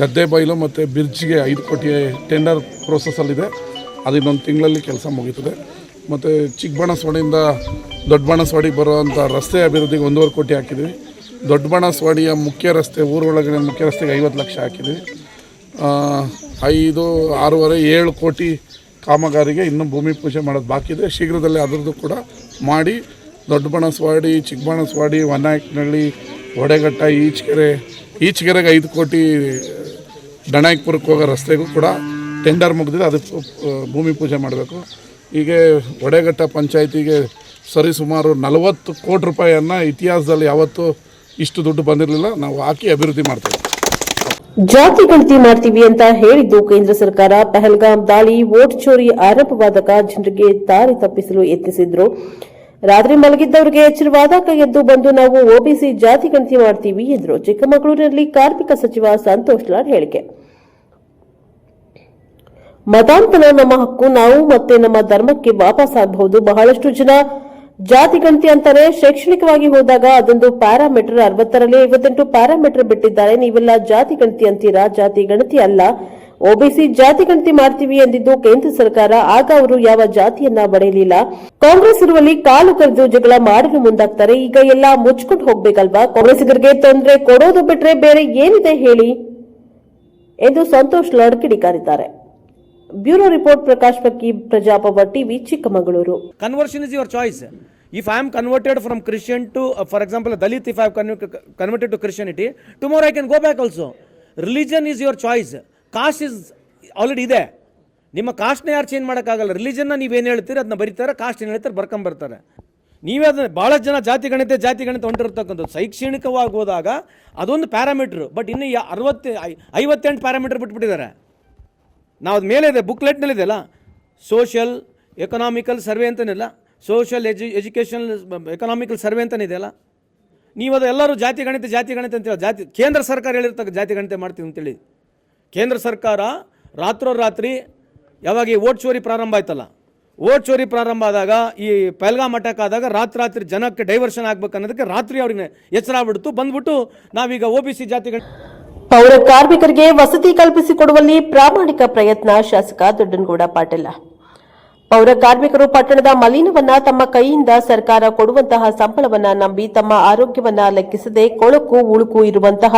ಗದ್ದೆಬೈಲು ಮತ್ತು ಬ್ರಿಡ್ಜ್ಗೆ 5 ಕೋಟಿ ಟೆಂಡರ್ ಪ್ರೋಸೆಸ್ಸಲ್ಲಿದೆ. ಅದು ಇನ್ನೊಂದು ತಿಂಗಳಲ್ಲಿ ಕೆಲಸ ಮುಗೀತದೆ. ಮತ್ತು ಚಿಕ್ಕಬಣಸ್ವಾಡಿಯಿಂದ ದೊಡ್ಡಬಣಸ್ವಾಡಿಗೆ ಬರುವಂಥ ರಸ್ತೆ ಅಭಿವೃದ್ಧಿಗೆ 1.5 ಕೋಟಿ ಹಾಕಿದ್ವಿ. ದೊಡ್ಡಬಣಸ್ವಾಡಿಯ ಮುಖ್ಯ ರಸ್ತೆ, ಊರೊಳಗಡೆ ಮುಖ್ಯ ರಸ್ತೆಗೆ 50 ಲಕ್ಷ ಹಾಕಿದ್ವಿ. 5, 6.5, 7 ಕೋಟಿ ಕಾಮಗಾರಿಗೆ ಇನ್ನೂ ಭೂಮಿ ಪೂಜೆ ಮಾಡೋದು ಬಾಕಿ ಇದೆ. ಶೀಘ್ರದಲ್ಲೇ ಅದರದ್ದು ಕೂಡ ಮಾಡಿ ದೊಡ್ಡಬಣಸ್ವಾಡಿ, ಚಿಕ್ಕಬಣಸ್ವಾಡಿ, ವನಾಯಕನಹಳ್ಳಿ, ಹೊಡೆಘಟ್ಟ, ಈಚಕೆರೆಗೆ 5 ಕೋಟಿ ಡಣಾಯಕಪುರಕ್ಕೆ ಹೋಗೋ ರಸ್ತೆಗೂ ಕೂಡ ಟೆಂಡರ್ ಮುಗಿದಿದೆ. ಅದಕ್ಕೆ ಭೂಮಿ ಪೂಜೆ ಮಾಡಬೇಕು. ಹೀಗೆ ಹೊಡೆಘಟ್ಟ ಪಂಚಾಯತಿಗೆ ಸರಿಸುಮಾರು 40 ಕೋಟಿ ರೂಪಾಯಿಯನ್ನು ಇತಿಹಾಸದಲ್ಲಿ ಯಾವತ್ತೂ ಇಷ್ಟು ದುಡ್ಡು ಬಂದಿರಲಿಲ್ಲ. ನಾವು ಹಾಕಿ ಅಭಿವೃದ್ಧಿ ಮಾಡ್ತೇವೆ. ಜಾತಿ ಗಣತಿ ಮಾಡ್ತೀವಿ ಅಂತ ಹೇಳಿದ್ದು ಕೇಂದ್ರ ಸರ್ಕಾರ ಪಹಲ್ಗಾಮ್ ದಾಳಿ, ವೋಟ್ ಚೋರಿ ಆರಂಭವಾದಾಗ ಜನರಿಗೆ ದಾರಿ ತಪ್ಪಿಸಲು ಯತ್ನಿಸಿದ್ರು. ರಾತ್ರಿ ಮಲಗಿದ್ದವರಿಗೆ ಎಚ್ಚರವಾದಾಗ ಎದ್ದು ಬಂದು ನಾವು ಒಬಿಸಿ ಜಾತಿ ಗಣತಿ ಮಾಡ್ತೀವಿ ಎಂದರು. ಚಿಕ್ಕಮಗಳೂರಿನಲ್ಲಿ ಕಾರ್ಮಿಕ ಸಚಿವ ಸಂತೋಷ್ ಲಾಡ್ ಹೇಳಿಕೆ. ಮತಾಂತರ ನಮ್ಮ ಹಕ್ಕು, ನಾವು ಮತ್ತೆ ನಮ್ಮ ಧರ್ಮಕ್ಕೆ ವಾಪಸ್ ಆಗಬಹುದು. ಬಹಳಷ್ಟು ಜನ ಜಾತಿ ಗಣತಿ ಅಂತಾರೆ. ಶೈಕ್ಷಣಿಕವಾಗಿ ಹೋದಾಗ ಅದೊಂದು ಪ್ಯಾರಾಮೀಟರ್, 60ರಲ್ಲಿ 58 ಪ್ಯಾರಾಮೀಟರ್ ಬಿಟ್ಟಿದ್ದಾರೆ. ನೀವೆಲ್ಲ ಜಾತಿ ಗಣತಿ ಅಂತೀರಾ, ಜಾತಿ ಗಣತಿ ಅಲ್ಲ, ಒಬಿಸಿ ಜಾತಿ ಗಣತಿ ಮಾಡ್ತೀವಿ ಎಂದಿದ್ದು ಕೇಂದ್ರ ಸರ್ಕಾರ. ಆಗ ಅವರು ಯಾವ ಜಾತಿಯನ್ನ ಬರೆಯಲಿಲ್ಲ. ಕಾಂಗ್ರೆಸ್ ಇರುವಲ್ಲಿ ಕಾಲು ಕರೆದು ಜಗಳ ಮಾಡಲು ಮುಂದಾಗ್ತಾರೆ. ಈಗ ಎಲ್ಲ ಮುಚ್ಕೊಂಡು ಹೋಗ್ಬೇಕಲ್ವಾ? ಕಾಂಗ್ರೆಸ್ಸಿಗರಿಗೆ ತೊಂದರೆ ಕೊಡೋದು ಬಿಟ್ರೆ ಬೇರೆ ಏನಿದೆ ಹೇಳಿ ಎಂದು ಸಂತೋಷ್ ಲಾಡ್ ಕಿಡಿಕಾರಿದ್ದಾರೆ. Bureau report Prakash Pakki, Prajapower TV, Chikkamagaluru. Conversion is your choice. If I am converted from Christian to, for example, a Dalit, if I have converted to Christianity, tomorrow I can go back also. Religion is your choice. Caste is already ಇದೆ. ನಿಮ್ಮ ಕಾಸ್ಟ್ನ ಯಾರು ಚೇಂಜ್ ಮಾಡೋಕ್ಕಾಗಲ್ಲ. ರಿಲಿಜನ್ನ ನೀವೇನು ಹೇಳ್ತೀರಿ ಅದನ್ನ ಬರೀತಾರೆ, ಕಾಸ್ಟ್ ಏನು ಹೇಳ್ತಾರೆ ಬರ್ಕೊಂಬರ್ತಾರೆ. ನೀವೇ ಅದನ್ನ ಭಾಳ ಜನ ಜಾತಿ ಗಣಿತ ಹೊಂಟಿರ್ತಕ್ಕಂಥದ್ದು. ಶೈಕ್ಷಣಿಕವಾಗಿ ಹೋದಾಗ ಅದೊಂದು ಪ್ಯಾರಾಮೀಟ್ರು. ಬಟ್ ಇನ್ನು 58 ಪ್ಯಾರಾಮೀಟರ್ ಬಿಟ್ಬಿಟ್ಟಿದ್ದಾರೆ. ನಾವು ಅದು ಮೇಲೆ ಇದೆ, ಬುಕ್ಲೆಟ್ನಲ್ಲಿದೆಯಲ್ಲ, ಸೋಷಿಯಲ್ ಎಕನಾಮಿಕಲ್ ಸರ್ವೆ ಅಂತನಿಲ್ಲ, ಸೋಷಿಯಲ್ ಎಜುಕೇಷನಲ್ ಎಕನಾಮಿಕಲ್ ಸರ್ವೆ ಅಂತನಿದೆಯಲ್ಲ. ನೀವು ಅದು ಎಲ್ಲರೂ ಜಾತಿ ಗಣಿತ ಅಂತೇಳಿ ಕೇಂದ್ರ ಸರ್ಕಾರ ಹೇಳಿರ್ತಕ್ಕ ಜಾತಿ ಗಣಿತ ಮಾಡ್ತೀವಿ ಅಂತೇಳಿ. ಕೇಂದ್ರ ಸರ್ಕಾರ ರಾತ್ರೋರಾತ್ರಿ ಯಾವಾಗ ಈ ಓಟ್ ಚೋರಿ ಪ್ರಾರಂಭ ಆಯ್ತಲ್ಲ, ಓಟ್ ಚೋರಿ ಪ್ರಾರಂಭ ಆದಾಗ, ಈ ಪಹಲ್ಗಾಮ್ ಅಟ್ಯಾಕ್ ಆದಾಗ ರಾತ್ರಿ ಜನಕ್ಕೆ ಡೈವರ್ಷನ್ ಆಗ್ಬೇಕು ಅನ್ನೋದಕ್ಕೆ ರಾತ್ರಿ ಅವ್ರಿಗೆ ಎಚ್ಚರ ಆಗ್ಬಿಡ್ತು. ಬಂದ್ಬಿಟ್ಟು ನಾವೀಗ ಒಬಿಸಿ ಜಾತಿಗಳ ಪೌರ ಕಾರ್ಮಿಕರಿಗೆ ವಸತಿ ಕಲ್ಪಿಸಿಕೊಡುವಲ್ಲಿ ಪ್ರಾಮಾಣಿಕ ಪ್ರಯತ್ನ. ಶಾಸಕ ದೊಡ್ಡನಗೌಡ ಪಾಟೀಲ. ಪೌರ ಕಾರ್ಮಿಕರು ಪಟ್ಟಣದ ಮಲಿನವನ್ನ ತಮ್ಮ ಕೈಯಿಂದ ಸರ್ಕಾರ ಕೊಡುವಂತಹ ಸಂಬಳವನ್ನ ನಂಬಿ ತಮ್ಮ ಆರೋಗ್ಯವನ್ನ ಲೆಕ್ಕಿಸದೆ ಕೊಳಕು ಉಳುಕು ಇರುವಂತಹ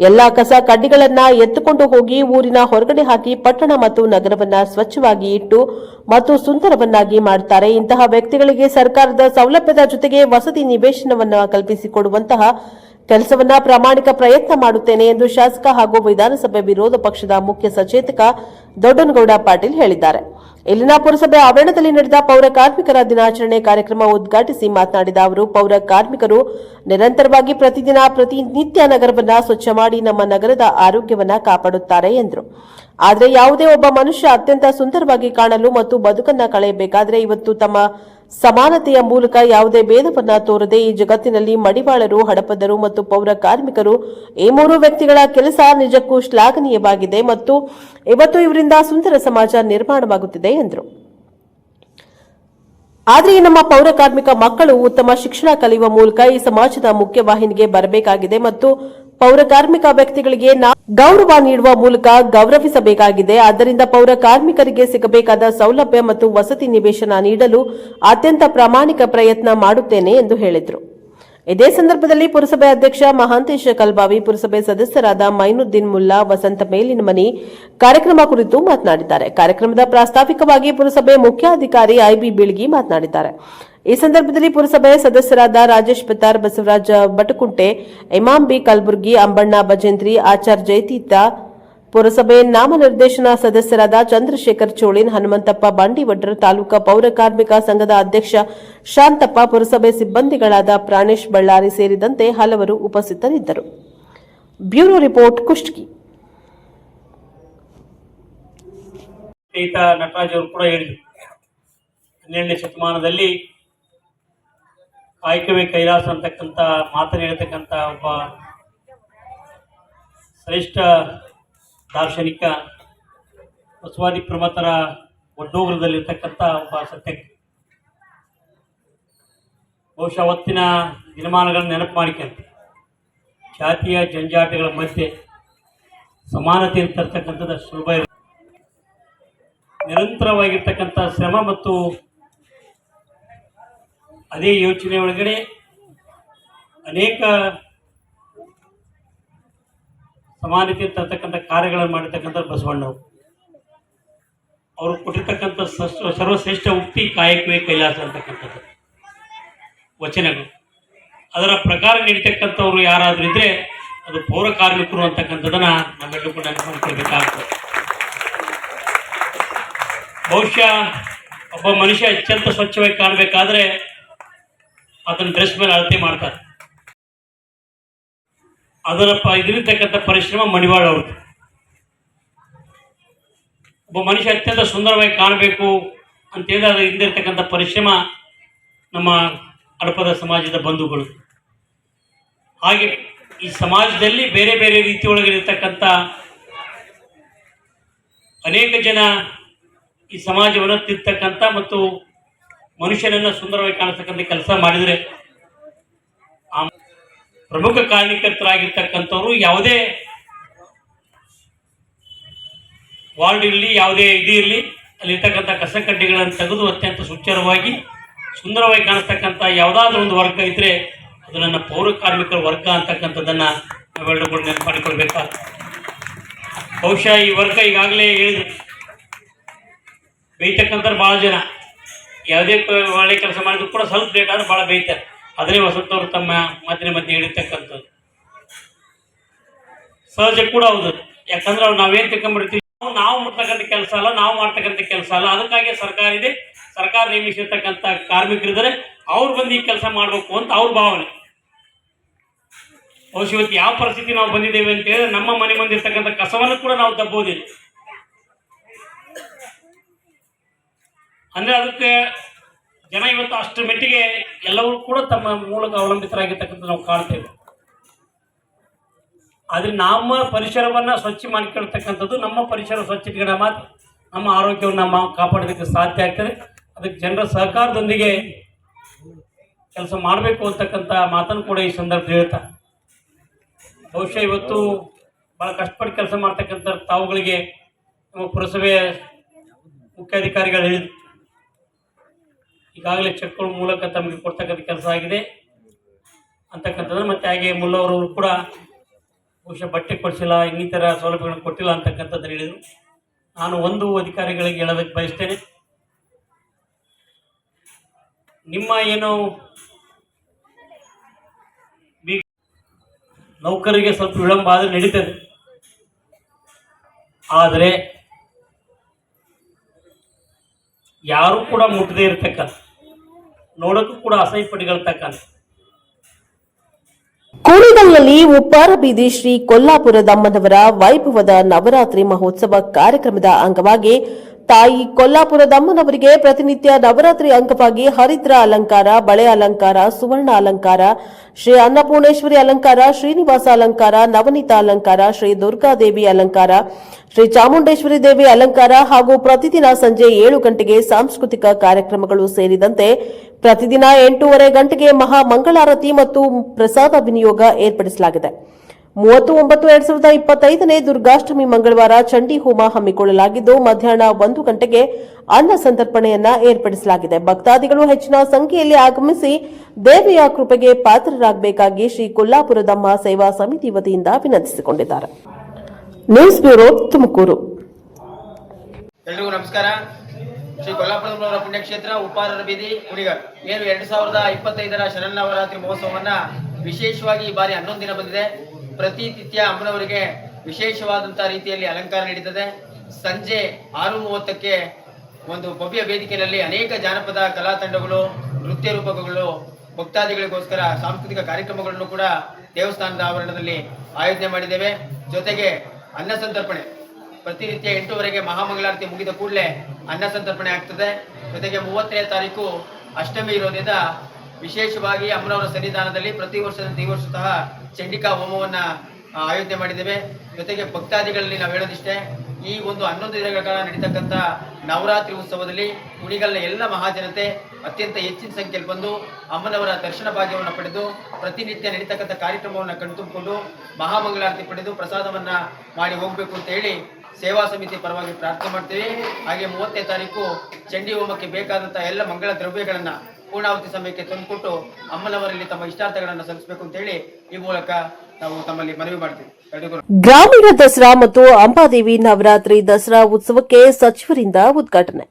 ಎಲ್ಲಾ ಕಸ ಕಡ್ಡಿಗಳನ್ನ ಎತ್ತುಕೊಂಡು ಹೋಗಿ ಊರಿನ ಹೊರಗಡೆ ಹಾಕಿ ಪಟ್ಟಣ ಮತ್ತು ನಗರವನ್ನ ಸ್ವಚ್ಛವಾಗಿ ಇಟ್ಟು ಮತ್ತು ಸುಂದರವನ್ನಾಗಿ ಮಾಡುತ್ತಾರೆ. ಇಂತಹ ವ್ಯಕ್ತಿಗಳಿಗೆ ಸರ್ಕಾರದ ಸೌಲಭ್ಯದ ಜೊತೆಗೆ ವಸತಿ ನಿವೇಶನವನ್ನ ಕಲ್ಪಿಸಿಕೊಡುವಂತಹ ಕೆಲಸವನ್ನ ಪ್ರಾಮಾಣಿಕ ಪ್ರಯತ್ನ ಮಾಡುತ್ತೇನೆ ಎಂದು ಶಾಸಕ ಹಾಗೂ ವಿಧಾನಸಭೆ ವಿರೋಧ ಪಕ್ಷದ ಮುಖ್ಯ ಸಚೇತಕ ದೊಡ್ಡನಗೌಡ ಪಾಟೀಲ್ ಹೇಳಿದ್ದಾರೆ. ಇಲ್ಲಿನ ಪುರಸಭೆ ಆವರಣದಲ್ಲಿ ನಡೆದ ಪೌರ ಕಾರ್ಮಿಕರ ದಿನಾಚರಣೆ ಕಾರ್ಯಕ್ರಮ ಉದ್ಘಾಟಿಸಿ ಮಾತನಾಡಿದ ಅವರು, ಪೌರ ಕಾರ್ಮಿಕರು ನಿರಂತರವಾಗಿ ಪ್ರತಿನಿತ್ಯ ನಗರವನ್ನ ಸ್ವಚ್ಛ ಮಾಡಿ ನಮ್ಮ ನಗರದ ಆರೋಗ್ಯವನ್ನ ಕಾಪಾಡುತ್ತಾರೆ ಎಂದರು. ಆದರೆ ಯಾವುದೇ ಒಬ್ಬ ಮನುಷ್ಯ ಅತ್ಯಂತ ಸುಂದರವಾಗಿ ಕಾಣಲು ಮತ್ತು ಬದುಕನ್ನ ಕಳೆಯಬೇಕಾದರೆ ಇವತ್ತು ತಮ್ಮ ಸಮಾನತೆಯ ಮೂಲಕ ಯಾವುದೇ ಭೇದವನ್ನ ತೋರದೆ ಈ ಜಗತ್ತಿನಲ್ಲಿ ಮಡಿವಾಳರು, ಹಡಪದರು ಮತ್ತು ಪೌರ ಕಾರ್ಮಿಕರು ಈ 3 ವ್ಯಕ್ತಿಗಳ ಕೆಲಸ ನಿಜಕ್ಕೂ ಶ್ಲಾಘನೀಯವಾಗಿದೆ ಮತ್ತು ಇವತ್ತು ಇವರಿಂದ ಸುಂದರ ಸಮಾಜ ನಿರ್ಮಾಣವಾಗುತ್ತಿದೆ ಎಂದರು. ಆದರೆ ನಮ್ಮ ಪೌರ ಕಾರ್ಮಿಕ ಮಕ್ಕಳು ಉತ್ತಮ ಶಿಕ್ಷಣ ಕಲಿಯುವ ಮೂಲಕ ಈ ಸಮಾಜದ ಮುಖ್ಯವಾಹಿನಿಗೆ ಬರಬೇಕಾಗಿದೆ ಮತ್ತು ಪೌರ ಕಾರ್ಮಿಕ ವ್ಯಕ್ತಿಗಳಿಗೆ ಗೌರವ ನೀಡುವ ಮೂಲಕ ಗೌರವಿಸಬೇಕಾಗಿದೆ. ಆದ್ದರಿಂದ ಪೌರ ಕಾರ್ಮಿಕರಿಗೆ ಸಿಗಬೇಕಾದ ಸೌಲಭ್ಯ ಮತ್ತು ವಸತಿ ನಿವೇಶನ ನೀಡಲು ಅತ್ಯಂತ ಪ್ರಾಮಾಣಿಕ ಪ್ರಯತ್ನ ಮಾಡುತ್ತೇನೆ ಎಂದು ಹೇಳಿದರು. ಇದೇ ಸಂದರ್ಭದಲ್ಲಿ ಪುರಸಭೆ ಅಧ್ಯಕ್ಷ ಮಹಾಂತೇಶ ಕಲ್ಬಾವಿ, ಪುರಸಭೆ ಸದಸ್ಯರಾದ ಮೈನುದ್ದೀನ್ ಮುಲ್ಲಾ, ವಸಂತ ಮೇಲಿನಮನಿ ಕಾರ್ಯಕ್ರಮ ಕುರಿತು ಮಾತನಾಡಿದ್ದಾರೆ. ಕಾರ್ಯಕ್ರಮದ ಪ್ರಾಸ್ತಾವಿಕವಾಗಿ ಪುರಸಭೆ ಮುಖ್ಯಾಧಿಕಾರಿ ಐಬಿ ಬೀಳ್ಗಿ ಮಾತನಾಡಿದ್ದಾರೆ. ಈ ಸಂದರ್ಭದಲ್ಲಿ ಪುರಸಭೆ ಸದಸ್ಯರಾದ ರಾಜೇಶ್ ಪತ್ತಾರ್, ಬಸವರಾಜ ಬಟಕುಂಟೆ, ಇಮಾಂ ಬಿ ಕಲಬುರ್ಗಿ, ಅಂಬಣ್ಣ ಬಜೇಂದ್ರಿ, ಆಚಾರ್ ಜಯತೀರ್ಥ, ಪುರಸಭೆ ನಾಮನಿರ್ದೇಶನ ಸದಸ್ಯರಾದ ಚಂದ್ರಶೇಖರ್ ಚೋಳಿನ್, ಹನುಮಂತಪ್ಪ ಬಂಡಿವಡ್ರ, ತಾಲೂಕಾ ಪೌರ ಕಾರ್ಮಿಕ ಸಂಘದ ಅಧ್ಯಕ್ಷ ಶಾಂತಪ್ಪ, ಪುರಸಭೆ ಸಿಬ್ಬಂದಿಗಳಾದ ಪ್ರಾಣೇಶ್ ಬಳ್ಳಾರಿ ಸೇರಿದಂತೆ ಹಲವರು ಉಪಸ್ಥಿತರಿದ್ದರು. Bureau report, Kushtagi. ನಟರಾಜ್ ಅವರು ಕೂಡ ಹೇಳಿದರು, 12ನೇ ಶತಮಾನದಲ್ಲಿ ಕಾಯಕವೇ ಕೈಲಾಸ ಅಂತಕ್ಕಂಥ ಮಾತನ್ನು ಹೇಳ್ತಕ್ಕಂಥ ಒಬ್ಬ ಶ್ರೇಷ್ಠ ದಾರ್ಶನಿಕ ಬಸವಾದಿ ಪ್ರಮತರ ಒಡ್ಡೋಗರದಲ್ಲಿರ್ತಕ್ಕಂಥ ಒಬ್ಬ ಸತ್ಯ ಬಹುಶಃ ಅವತ್ತಿನ ದಿನಮಾನಗಳನ್ನು ನೆನಪು ಮಾಡಿಕೊಂತ ಜಾತಿಯ ಜಂಜಾಟಗಳ ಮಧ್ಯೆ ಸಮಾನತೆಯನ್ನು ತರ್ತಕ್ಕಂಥದ್ದು ಅಷ್ಟು ಸುಲಭ ಇಲ್ಲ. ನಿರಂತರವಾಗಿರ್ತಕ್ಕಂಥ ಶ್ರಮ ಮತ್ತು ಅದೇ ಯೋಚನೆ ಒಳಗಡೆ ಅನೇಕ ಸಮಾನತೆ ತರ್ತಕ್ಕಂಥ ಕಾರ್ಯಗಳನ್ನು ಮಾಡಿರ್ತಕ್ಕಂಥ ಬಸವಣ್ಣವರು. ಅವರು ಕೊಟ್ಟಿರ್ತಕ್ಕಂಥ ಸರ್ವಶ್ರೇಷ್ಠ ಉಕ್ತಿ ಕಾಯಕವೇ ಕೈಲಾಸ ಅಂತಕ್ಕಂಥದ್ದು ವಚನಗಳು. ಅದರ ಪ್ರಕಾರ ನಡೀತಕ್ಕಂಥವ್ರು ಯಾರಾದರೂ ಇದ್ರೆ ಅದು ಪೌರ ಕಾರ್ಮಿಕರು ಅಂತಕ್ಕಂಥದ್ದನ್ನು ನಾವೆಲ್ಲರೂ ಕೂಡ ನೆನಪಿಸ್ಕೊಳ್ಬೇಕಾಗ್ತದೆ. ಬಹುಶಃ ಒಬ್ಬ ಮನುಷ್ಯ ಅತ್ಯಂತ ಸ್ವಚ್ಛವಾಗಿ ಕಾಣಬೇಕಾದ್ರೆ ಅದನ್ನು ಡ್ರೆಸ್ ಮೇಲೆ ಅಳತೆ ಮಾಡ್ತಾರೆ. ಅದರ ಇದರಿರ್ತಕ್ಕಂಥ ಪರಿಶ್ರಮ ಮಡಿವಾಳ ಅವ್ರದ್ದು. ಒಬ್ಬ ಮನುಷ್ಯ ಅತ್ಯಂತ ಸುಂದರವಾಗಿ ಕಾಣಬೇಕು ಅಂತೇಳಿ ಅದರ ಹಿಂದಿರ್ತಕ್ಕಂಥ ಪರಿಶ್ರಮ ನಮ್ಮ ಹಡಪದ ಸಮಾಜದ ಬಂಧುಗಳು. ಹಾಗೆ ಈ ಸಮಾಜದಲ್ಲಿ ಬೇರೆ ಬೇರೆ ರೀತಿಯೊಳಗೆ ಇರತಕ್ಕಂಥ ಅನೇಕ ಜನ ಈ ಸಮಾಜವನ್ನು ತಿರ್ತಕ್ಕಂಥ ಮತ್ತು ಮನುಷ್ಯನನ್ನು ಸುಂದರವಾಗಿ ಕಾಣಿಸ್ತಕ್ಕಂಥ ಕೆಲಸ ಮಾಡಿದರೆ ಆ ಪ್ರಮುಖ ಕಾರಣಕರ್ತರಾಗಿರ್ತಕ್ಕಂಥವ್ರು ಯಾವುದೇ ವಾರ್ಡ್ ಇರಲಿ, ಯಾವುದೇ ಇದು ಇರಲಿ, ಅಲ್ಲಿರ್ತಕ್ಕಂಥ ಕಸಕಡ್ಡಿಗಳನ್ನು ತೆಗೆದು ಅತ್ಯಂತ ಸುಚ್ಚರವಾಗಿ ಸುಂದರವಾಗಿ ಕಾಣಿಸ್ತಕ್ಕಂಥ ಯಾವುದಾದ್ರೂ ಒಂದು ವರ್ಗ ಇದ್ದರೆ ಅದು ನನ್ನ ಪೌರ ಕಾರ್ಮಿಕರ ವರ್ಗ ಅಂತಕ್ಕಂಥದ್ದನ್ನು ನಾವೆಲ್ಲರೂ ಕೂಡ ನೆನಪು ಮಾಡಿಕೊಳ್ಬೇಕಾಗ್ತದೆ. ಬಹುಶಃ ಈ ವರ್ಗ ಈಗಾಗಲೇ ಹೇಳಿದ್ರು, ಬೇಯ್ತಕ್ಕಂಥವ್ರು ಭಾಳ ಜನ ಯಾವುದೇ ಒಳ್ಳೆ ಕೆಲಸ ಮಾಡಿದ್ರು ಕೂಡ ಸ್ವಲ್ಪ ಲೇಟ್ ಆದ್ರೆ ಭಾಳ ಬೇಯ್ತಾರೆ. ಅದನ್ನೇ ವಸಂತವರು ತಮ್ಮ ಮಾತಿನ ಮಧ್ಯೆ ಹೇಳಿರ್ತಕ್ಕಂಥದ್ದು ಸಹಜ ಕೂಡ ಹೌದು. ಯಾಕಂದ್ರೆ ಅವ್ರು ನಾವೇನು ತಿಳ್ಕೊಂಡ್ಬಿಡ್ತೀವಿ, ನಾವು ಮಾಡ್ತಕ್ಕಂಥ ಕೆಲಸ ಅಲ್ಲ, ನಾವು ಮಾಡ್ತಕ್ಕಂಥ ಕೆಲಸ ಅಲ್ಲ. ಅದಕ್ಕಾಗಿ ಸರ್ಕಾರ ಇದೆ, ಸರ್ಕಾರ ನೇಮಿಸಿರ್ತಕ್ಕಂಥ ಕಾರ್ಮಿಕರಿದ್ದಾರೆ, ಅವ್ರು ಬಂದು ಈ ಕೆಲಸ ಮಾಡಬೇಕು ಅಂತ ಅವ್ರ ಭಾವನೆ. ಬಹುಶಃ ಇವತ್ತು ಯಾವ ಪರಿಸ್ಥಿತಿ ನಾವು ಬಂದಿದ್ದೇವೆ ಅಂತ ಹೇಳಿದ್ರೆ ನಮ್ಮ ಮನೆ ಮುಂದೆ ಇರ್ತಕ್ಕಂಥ ಕಸವನ್ನು ಕೂಡ ನಾವು ತಬ್ಬೋದಿಲ್ಲ. ಅಂದರೆ ಅದಕ್ಕೆ ಜನ ಇವತ್ತು ಅಷ್ಟರ ಮಟ್ಟಿಗೆ ಎಲ್ಲವೂ ಕೂಡ ತಮ್ಮ ಮೂಲಕ ಅವಲಂಬಿತರಾಗಿರ್ತಕ್ಕಂಥ ನಾವು ಕಾಣ್ತೇವೆ. ಆದರೆ ನಮ್ಮ ಪರಿಸರವನ್ನು ಸ್ವಚ್ಛ ಮಾಡಿಕೊಳ್ತಕ್ಕಂಥದ್ದು, ನಮ್ಮ ಪರಿಸರ ಸ್ವಚ್ಛತೆಗಳ ಮಾತ್ರ ನಮ್ಮ ಆರೋಗ್ಯವನ್ನು ನಾವು ಕಾಪಾಡೋದಕ್ಕೆ ಸಾಧ್ಯ ಆಗ್ತದೆ. ಅದಕ್ಕೆ ಜನರ ಸಹಕಾರದೊಂದಿಗೆ ಕೆಲಸ ಮಾಡಬೇಕು ಅಂತಕ್ಕಂಥ ಮಾತನ್ನು ಕೂಡ ಈ ಸಂದರ್ಭದಲ್ಲಿ ಹೇಳ್ತಾರೆ. ಬಹುಶಃ ಇವತ್ತು ಭಾಳ ಕಷ್ಟಪಟ್ಟು ಕೆಲಸ ಮಾಡ್ತಕ್ಕಂಥ ತಾವುಗಳಿಗೆ ನಮ್ಮ ಪುರಸಭೆಯ ಮುಖ್ಯಾಧಿಕಾರಿಗಳು ಹೇಳಿದ್ರು, ಈಗಾಗಲೇ ಚೆಕ್ಗಳ ಮೂಲಕ ತಮಗೆ ಕೊಡ್ತಕ್ಕಂಥ ಕೆಲಸ ಆಗಿದೆ ಅಂತಕ್ಕಂಥದ್ದು. ಮತ್ತು ಹಾಗೆ ಮುಲ್ಲವರು ಕೂಡ ಬಹುಶಃ ಬಟ್ಟೆ ಕೊಡಿಸಿಲ್ಲ, ಇನ್ನಿತರ ಸೌಲಭ್ಯಗಳನ್ನು ಕೊಟ್ಟಿಲ್ಲ ಅಂತಕ್ಕಂಥದ್ದನ್ನು ಹೇಳಿದರು. ನಾನು ಒಂದು ಅಧಿಕಾರಿಗಳಿಗೆ ಹೇಳೋದಕ್ಕೆ ಬಯಸ್ತೇನೆ, ನಿಮ್ಮ ಏನು ನೌಕರಿಗೆ ಸ್ವಲ್ಪ ವಿಳಂಬ ಆದರೆ ನಡೀತದೆ, ಆದರೆ ಯಾರು ಕೂಡ ಮುಟ್ಟದೇ ಇರತಕ್ಕಂಥ, ನೋಡೋಕ್ಕೂ ಕೂಡ ಅಸಹ್ಯ ಪಡಿಗಳತಕ್ಕಂಥ ಕುಣಿಗಲ್ನಲ್ಲಿ ಉಪ್ಪಾರ ಬೀದಿ ಶ್ರೀ ಕೊಲ್ಲಾಪುರದಮ್ಮನವರ ವೈಭವದ ನವರಾತ್ರಿ ಮಹೋತ್ಸವ ಕಾರ್ಯಕ್ರಮದ ಅಂಗವಾಗಿ ತಾಯಿ ಕೊಲ್ಲಾಪುರದಮ್ಮನವರಿಗೆ ಪ್ರತಿನಿತ್ಯ ನವರಾತ್ರಿ ಅಂಗವಾಗಿ ಹರಿದ್ರ ಅಲಂಕಾರ, ಬಳೆ ಅಲಂಕಾರ, ಸುವರ್ಣ ಅಲಂಕಾರ, ಶ್ರೀ ಅನ್ನಪೂರ್ಣೇಶ್ವರಿ ಅಲಂಕಾರ, ಶ್ರೀನಿವಾಸ ಅಲಂಕಾರ, ನವನೀತ ಅಲಂಕಾರ, ಶ್ರೀ ದುರ್ಗಾದೇವಿ ಅಲಂಕಾರ, ಶ್ರೀ ಚಾಮುಂಡೇಶ್ವರಿ ದೇವಿ ಅಲಂಕಾರ ಹಾಗೂ ಪ್ರತಿದಿನ ಸಂಜೆ 7 ಗಂಟೆಗೆ ಸಾಂಸ್ಕೃತಿಕ ಕಾರ್ಯಕ್ರಮಗಳು ಸೇರಿದಂತೆ ಪ್ರತಿದಿನ 8:30 ಗಂಟೆಗೆ ಮಹಾ ಮಂಗಳಾರತಿ ಮತ್ತು ಪ್ರಸಾದ ವಿನಿಯೋಗ ಏರ್ಪಡಿಸಲಾಗಿದೆ. 30/9/2025ನೇ ದುರ್ಗಾಷ್ಟಮಿ ಮಂಗಳವಾರ ಚಂಡಿ ಹೋಮ ಹಮ್ಮಿಕೊಳ್ಳಲಾಗಿದ್ದು ಮಧ್ಯಾಹ್ನ 1 ಗಂಟೆಗೆ ಅನ್ನ ಸಂತರ್ಪಣೆಯನ್ನ ಏರ್ಪಡಿಸಲಾಗಿದೆ. ಭಕ್ತಾದಿಗಳು ಹೆಚ್ಚಿನ ಸಂಖ್ಯೆಯಲ್ಲಿ ಆಗಮಿಸಿ ದೇವಿಯ ಕೃಪೆಗೆ ಪಾತ್ರರಾಗಬೇಕಾಗಿ ಶ್ರೀ ಕೊಲ್ಲಾಪುರದಮ್ಮ ಸೇವಾ ಸಮಿತಿ ವತಿಯಿಂದ ವಿನಂತಿಸಿಕೊಂಡಿದ್ದಾರೆ. News bureau, Tumakuru. ಎಲ್ರಿಗೂ ನಮಸ್ಕಾರ. ಶ್ರೀ ಕೊಲ್ಲಾಪುರದವರ ಪುಣ್ಯಕ್ಷೇತ್ರ ಉಪ್ಪಾರರ ಬೀದಿ ಕುಣಿಗಲ್ ಏನು 2025ರ ಶರನ್ನವರಾತ್ರಿ ಮಹೋತ್ಸವವನ್ನ ವಿಶೇಷವಾಗಿ ಈ ಬಾರಿ 11 ದಿನ ಬಂದಿದೆ. ಪ್ರತಿನಿತ್ಯ ಅಮ್ಮನವರಿಗೆ ವಿಶೇಷವಾದಂತಹ ರೀತಿಯಲ್ಲಿ ಅಲಂಕಾರ ನಡೀತದೆ. ಸಂಜೆ 6:30ಕ್ಕೆ ಒಂದು ಭವ್ಯ ವೇದಿಕೆಯಲ್ಲಿ ಅನೇಕ ಜಾನಪದ ಕಲಾ ತಂಡಗಳು, ನೃತ್ಯ ರೂಪಕಗಳು, ಭಕ್ತಾದಿಗಳಿಗೋಸ್ಕರ ಸಾಂಸ್ಕೃತಿಕ ಕಾರ್ಯಕ್ರಮಗಳನ್ನು ಕೂಡ ದೇವಸ್ಥಾನದ ಆವರಣದಲ್ಲಿ ಆಯೋಜನೆ ಮಾಡಿದ್ದೇವೆ. ಜೊತೆಗೆ ಅನ್ನ ಸಂತರ್ಪಣೆ ಪ್ರತಿನಿತ್ಯ 8:00ವರೆಗೆ ಮಹಾಮಂಗಳಾರತಿ ಮುಗಿದ ಕೂಡಲೇ ಅನ್ನ ಸಂತರ್ಪಣೆ ಆಗ್ತದೆ. ಜೊತೆಗೆ 30ನೇ ತಾರೀಕು ಅಷ್ಟಮಿ ಇರೋದ್ರಿಂದ ವಿಶೇಷವಾಗಿ ಅಮ್ಮನವರ ಸನ್ನಿಧಾನದಲ್ಲಿ ಪ್ರತಿ ವರ್ಷದಂತೆ ಈ ವರ್ಷ ಸಹ ಚಂಡಿಕಾ ಹೋಮವನ್ನ ಆಯೋಜನೆ ಮಾಡಿದ್ದೇವೆ. ಜೊತೆಗೆ ಭಕ್ತಾದಿಗಳಲ್ಲಿ ನಾವು ಹೇಳೋದಿಷ್ಟೇ, ಈ ಒಂದು 11 ದಿನಗಳ ಕಾಲ ನಡೀತಕ್ಕಂಥ ನವರಾತ್ರಿ ಉತ್ಸವದಲ್ಲಿ ಕುಣಿಗಲ್ನ ಎಲ್ಲ ಮಹಾಜನತೆ ಅತ್ಯಂತ ಹೆಚ್ಚಿನ ಸಂಖ್ಯೆಯಲ್ಲಿ ಬಂದು ಅಮ್ಮನವರ ದರ್ಶನ ಭಾಗ್ಯವನ್ನು ಪಡೆದು ಪ್ರತಿನಿತ್ಯ ನಡೀತಕ್ಕಂಥ ಕಾರ್ಯಕ್ರಮವನ್ನು ಕಣ್ತುಂಬಿಕೊಂಡು ಮಹಾಮಂಗಳಾರತಿ ಪಡೆದು ಪ್ರಸಾದವನ್ನು ಮಾಡಿ ಹೋಗಬೇಕು ಅಂತ ಹೇಳಿ ಸೇವಾ ಸಮಿತಿ ಪರವಾಗಿ ಪ್ರಾರ್ಥನೆ ಮಾಡ್ತೀವಿ. ಹಾಗೆ 30ನೇ ತಾರೀಕು ಚಂಡಿ ಹೋಮಕ್ಕೆ ಬೇಕಾದಂಥ ಎಲ್ಲ ಮಂಗಳ ದ್ರವ್ಯಗಳನ್ನು ಪೂರ್ಣಾವತಿ ಸಮಯಕ್ಕೆ ತಂದುಕೊಟ್ಟು ಅಮ್ಮನವರಲ್ಲಿ ತಮ್ಮ ಇಷ್ಟಾರ್ಥಗಳನ್ನು ಸಲ್ಲಿಸಬೇಕು ಅಂತ ಹೇಳಿ ಈ ಮೂಲಕ ನಾವು ತಮ್ಮಲ್ಲಿ ಮನವಿ ಮಾಡ್ತೀವಿ. ಗ್ರಾಮೀಣ ದಸರಾ ಮತ್ತು ಅಂಬಾದೇವಿ ನವರಾತ್ರಿ ದಸರಾ ಉತ್ಸವಕ್ಕೆ ಸಚಿವರಿಂದ ಉದ್ಘಾಟನೆ.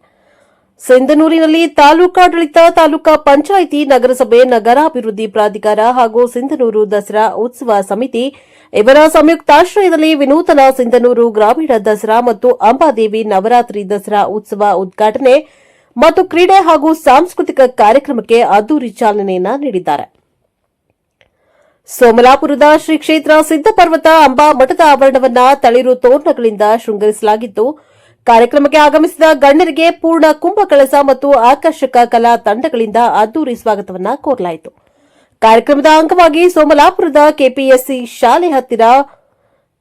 ಸಿಂಧನೂರಿನಲ್ಲಿ ತಾಲೂಕಾಡಳಿತ, ತಾಲೂಕಾ ಪಂಚಾಯಿತಿ, ನಗರಸಭೆ, ನಗರಾಭಿವೃದ್ಧಿ ಪ್ರಾಧಿಕಾರ ಹಾಗೂ ಸಿಂಧನೂರು ದಸರಾ ಉತ್ಸವ ಸಮಿತಿ ಇವರ ಸಂಯುಕ್ತಾಶ್ರಯದಲ್ಲಿ ವಿನೂತನ ಸಿಂಧನೂರು ಗ್ರಾಮೀಣ ದಸರಾ ಮತ್ತು ಅಂಬಾದೇವಿ ನವರಾತ್ರಿ ದಸರಾ ಉತ್ಸವ ಉದ್ಘಾಟನೆ ಮತ್ತು ಕ್ರೀಡೆ ಹಾಗೂ ಸಾಂಸ್ಕೃತಿಕ ಕಾರ್ಯಕ್ರಮಕ್ಕೆ ಅದ್ದೂರಿ ಚಾಲನೆಯನ್ನ ನೀಡಿದ್ದಾರೆ. ಸೋಮಲಾಪುರದ ಶ್ರೀ ಕ್ಷೇತ್ರ ಸಿದ್ದಪರ್ವತ ಅಂಬಾ ಮಠದ ಆವರಣವನ್ನ ತಳಿರು ತೋರಣಗಳಿಂದ ಶೃಂಗರಿಸಲಾಗಿದ್ದು, ಕಾರ್ಯಕ್ರಮಕ್ಕೆ ಆಗಮಿಸಿದ ಗಣ್ಯರಿಗೆ ಪೂರ್ಣ ಕುಂಭ ಕಳಸ ಮತ್ತು ಆಕರ್ಷಕ ಕಲಾ ತಂಡಗಳಿಂದ ಅದ್ದೂರಿ ಸ್ವಾಗತವನ್ನ ಕೋರಲಾಯಿತು. ಕಾರ್ಯಕ್ರಮದ ಅಂಗವಾಗಿ ಸೋಮಲಾಪುರದ ಕೆಪಿಎಸ್ಸಿ ಶಾಲೆ ಹತ್ತಿರ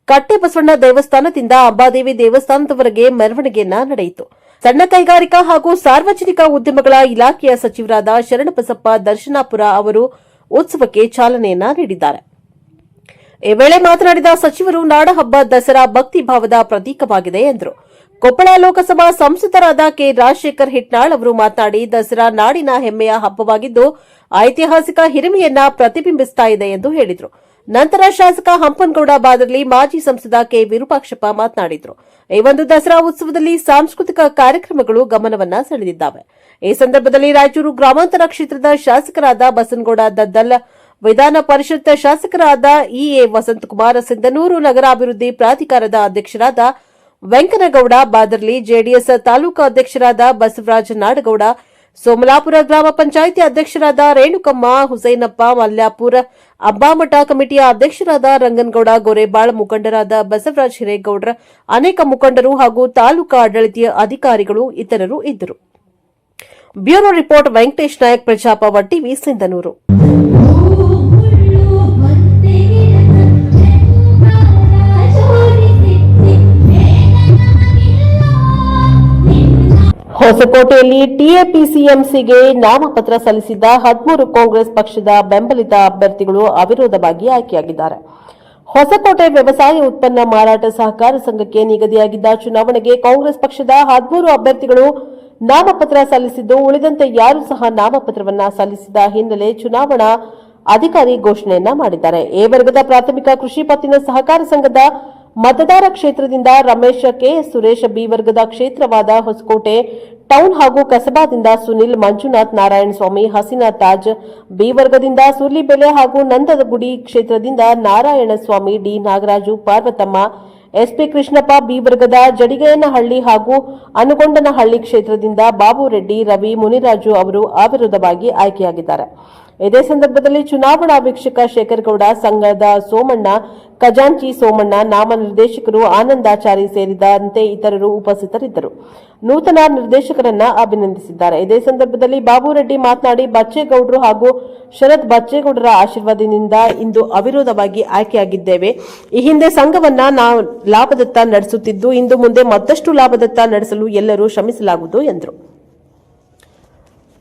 ಕಟ್ಟೆಬಸವಣ್ಣ ದೇವಸ್ಥಾನದಿಂದ ಅಂಬಾದೇವಿ ದೇವಸ್ಥಾನದವರೆಗೆ ಮೆರವಣಿಗೆಯನ್ನ ನಡೆಯಿತು. ಸಣ್ಣ ಕೈಗಾರಿಕಾ ಹಾಗೂ ಸಾರ್ವಜನಿಕ ಉದ್ಯಮಗಳ ಇಲಾಖೆಯ ಸಚಿವರಾದ ಶರಣಬಸಪ್ಪ ದರ್ಶನಾಪುರ ಅವರು ಉತ್ಸವಕ್ಕೆ ಚಾಲನೆಯನ್ನ ನೀಡಿದ್ದಾರೆ. ಈ ವೇಳೆ ಮಾತನಾಡಿದ ಸಚಿವರು, ನಾಡಹಬ್ಬ ದಸರಾ ಭಕ್ತಿ ಭಾವದ ಪ್ರತೀಕವಾಗಿದೆ ಎಂದರು. ಕೊಪ್ಪಳ ಲೋಕಸಭಾ ಸಂಸದರಾದ ಕೆ ರಾಜಶೇಖರ್ ಹಿಟ್ನಾಳ್ ಅವರು ಮಾತನಾಡಿ, ದಸರಾ ನಾಡಿನ ಹೆಮ್ಮೆಯ ಹಬ್ಬವಾಗಿದ್ದು ಐತಿಹಾಸಿಕ ಹಿರಿಮೆಯನ್ನ ಪ್ರತಿಬಿಂಬಿಸುತ್ತಾ ಇದೆ ಎಂದು ಹೇಳಿದರು. ನಂತರ ಶಾಸಕ ಹಂಪನಗೌಡ ಬಾದರ್ಲಿ, ಮಾಜಿ ಸಂಸದ ಕೆ ವಿರೂಪಾಕ್ಷಪ್ಪ ಮಾತನಾಡಿದರು. ಈ ಒಂದು ದಸರಾ ಉತ್ಸವದಲ್ಲಿ ಸಾಂಸ್ಕೃತಿಕ ಕಾರ್ಯಕ್ರಮಗಳು ಗಮನವನ್ನ ಸೆಳೆದಿದ್ದಾವೆ. ಈ ಸಂದರ್ಭದಲ್ಲಿ ರಾಯಚೂರು ಗ್ರಾಮಾಂತರ ಕ್ಷೇತ್ರದ ಶಾಸಕರಾದ ಬಸನಗೌಡ ದದ್ದಲ್, ವಿಧಾನ ಪರಿಷತ್ ಶಾಸಕರಾದ ಇಎ ವಸಂತಕುಮಾರ್, ಸಿಂಧನೂರು ನಗರಾಭಿವೃದ್ಧಿ ಪ್ರಾಧಿಕಾರದ ಅಧ್ಯಕ್ಷರಾದ ವೆಂಕನಗೌಡ ಬಾದರ್ಲಿ, ಜೆಡಿಎಸ್ ತಾಲೂಕು ಅಧ್ಯಕ್ಷರಾದ ಬಸವರಾಜ ನಾಡಗೌಡ, ಸೋಮಲಾಪುರ ಗ್ರಾಮ ಪಂಚಾಯಿತಿ ಅಧ್ಯಕ್ಷರಾದ ರೇಣುಕಮ್ಮ, ಹುಸೇನಪ್ಪ ಮಲ್ಯಾಪುರ್, ಅಂಬಾಮಠ ಕಮಿಟಿಯ ಅಧ್ಯಕ್ಷರಾದ ರಂಗನಗೌಡ ಗೋರೆಬಾಳ್, ಮುಖಂಡರಾದ ಬಸವರಾಜ ಹಿರೇಗೌಡ್ರ, ಅನೇಕ ಮುಖಂಡರು ಹಾಗೂ ತಾಲೂಕಾ ಆಡಳಿತ ಅಧಿಕಾರಿಗಳು ಇತರರು ಇದ್ದರು. Bureau report Venkatesh Nayak, Prajapower TV, Sindhanur. ಹೊಸಕೋಟೆಯಲ್ಲಿ ಟಿಎಪಿಸಿಎಂಸಿಗೆ ನಾಮಪತ್ರ ಸಲ್ಲಿಸಿದ್ದ 13 ಕಾಂಗ್ರೆಸ್ ಪಕ್ಷದ ಬೆಂಬಲಿತ ಅಭ್ಯರ್ಥಿಗಳು ಅವಿರೋಧವಾಗಿ ಆಯ್ಕೆಯಾಗಿದ್ದಾರೆ. ಹೊಸಕೋಟೆ ವ್ಯವಸಾಯ ಉತ್ಪನ್ನ ಮಾರಾಟ ಸಹಕಾರ ಸಂಘಕ್ಕೆ ನಿಗದಿಯಾಗಿದ್ದ ಚುನಾವಣೆಗೆ ಕಾಂಗ್ರೆಸ್ ಪಕ್ಷದ 13 ಅಭ್ಯರ್ಥಿಗಳು ನಾಮಪತ್ರ ಸಲ್ಲಿಸಿದ್ದು, ಉಳಿದಂತೆ ಯಾರೂ ಸಹ ನಾಮಪತ್ರವನ್ನ ಸಲ್ಲಿಸಿದ ಹಿನ್ನೆಲೆ ಚುನಾವಣಾ ಅಧಿಕಾರಿ ಘೋಷಣೆಯನ್ನ ಮಾಡಿದ್ದಾರೆ. ಎ ವರ್ಗದ ಪ್ರಾಥಮಿಕ ಕೃಷಿ ಪತ್ತಿನ ಸಹಕಾರ ಸಂಘದ ಮತದಾರ ಕ್ಷೇತ್ರದಿಂದ ರಮೇಶ್ ಕೆ, ಸುರೇಶ್ ಬಿ ವರ್ಗದ ಕ್ಷೇತ್ರವಾದ ಹೊಸಕೋಟೆ ಟೌನ್ ಹಾಗೂ ಕಸಬಾದಿಂದ ಸುನಿಲ್, ಮಂಜುನಾಥ್, ನಾರಾಯಣಸ್ವಾಮಿ, ಹಸೀನಾ ತಾಜ್, ಬಿ ವರ್ಗದಿಂದ ಸೂರ್ಲಿಬೆಲೆ ಹಾಗೂ ನಂದಗುಡಿ ಕ್ಷೇತ್ರದಿಂದ Narayanaswamy, D Nagaraju, Parvathamma, SP Krishnappa, B ವರ್ಗದ ಜಡಿಗೇನಹಳ್ಳಿ ಹಾಗೂ ಅನುಗೊಂಡನಹಳ್ಳಿ ಕ್ಷೇತ್ರದಿಂದ ಬಾಬು ರೆಡ್ಡಿ, ರವಿ, ಮುನಿರಾಜು ಅವರು ಅವಿರೋಧವಾಗಿ ಆಯ್ಕೆಯಾಗಿದ್ದಾರೆ. ಇದೇ ಸಂದರ್ಭದಲ್ಲಿ ಚುನಾವಣಾ ವೀಕ್ಷಕ ಶೇಖರಗೌಡ, ಸಂಘದ ಸೋಮಣ್ಣ, ಖಜಾಂಚಿ ಸೋಮಣ್ಣ, ನಾಮನಿರ್ದೇಶಕರು ಆನಂದಾಚಾರಿ ಸೇರಿದಂತೆ ಇತರರು ಉಪಸ್ಥಿತರಿದ್ದರು. ನೂತನ ನಿರ್ದೇಶಕರನ್ನ ಅಭಿನಂದಿಸಿದ್ದಾರೆ. ಇದೇ ಸಂದರ್ಭದಲ್ಲಿ ಬಾಬು ರೆಡ್ಡಿ ಮಾತನಾಡಿ, ಬಚ್ಚೇಗೌಡರು ಹಾಗೂ ಶರತ್ ಬಚ್ಚೇಗೌಡರ ಆಶೀರ್ವಾದದಿಂದ ಇಂದು ಅವಿರೋಧವಾಗಿ ಆಯ್ಕೆಯಾಗಿದ್ದೇವೆ. ಈ ಹಿಂದೆ ಸಂಘವನ್ನ ನಾವು ಲಾಭದತ್ತ ನಡೆಸುತ್ತಿದ್ದು, ಇಂದು ಮುಂದೆ ಮತ್ತಷ್ಟು ಲಾಭದತ್ತ ನಡೆಸಲು ಎಲ್ಲರೂ ಶ್ರಮಿಸಲಾಗುವುದು ಎಂದರು.